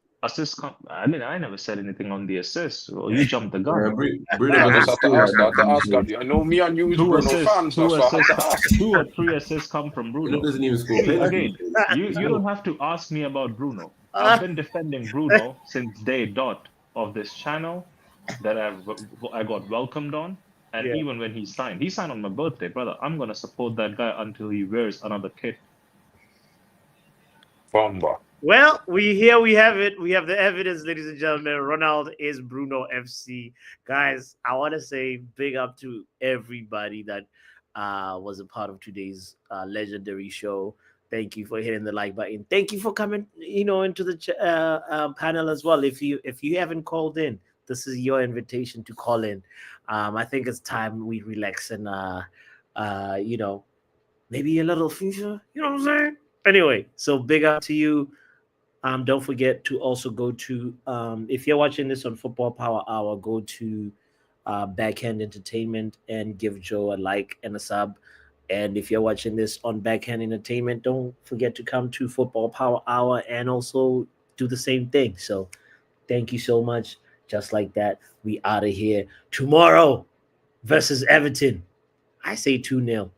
J: I never said anything on the assist. Well, you jumped the
G: Yeah,
J: gun.
G: Bruno
E: I
G: doesn't
E: just have to
G: score like
E: ask. I
G: that
E: have to
G: these
E: ask.
G: days.
E: I know me and you is
J: Two
E: Bruno
J: assists,
E: fans, so I have to ask.
J: 2 or 3 assists come from
G: Bruno
J: Bruno.
G: doesn't even score
J: See,
G: penalties
J: again,
G: these days.
J: you don't have to ask me about Bruno. I've been defending Bruno since day dot of this channel that I got welcomed on, and
A: Yeah.
J: even when he signed on my birthday, brother. I'm gonna support that guy until he wears another kit.
E: Bomba.
A: Well, we have it. We have the evidence, ladies and gentlemen. Ronald is Bruno FC. Guys, I want to say big up to everybody that was a part of today's legendary show. Thank you for hitting the like button. Thank you for coming, into the panel as well. If you haven't called in, this is your invitation to call in. I think it's time we relax and maybe a little future. You know what I'm saying? Anyway, so big up to you. Don't forget to also go to if you're watching this on Football Power Hour, go to Backhand Entertainment and give Joe a like and a sub. And if you're watching this on Backhand Entertainment, don't forget to come to Football Power Hour and also do the same thing. So thank you so much. Just like that, we out of here tomorrow versus Everton. I say 2-0.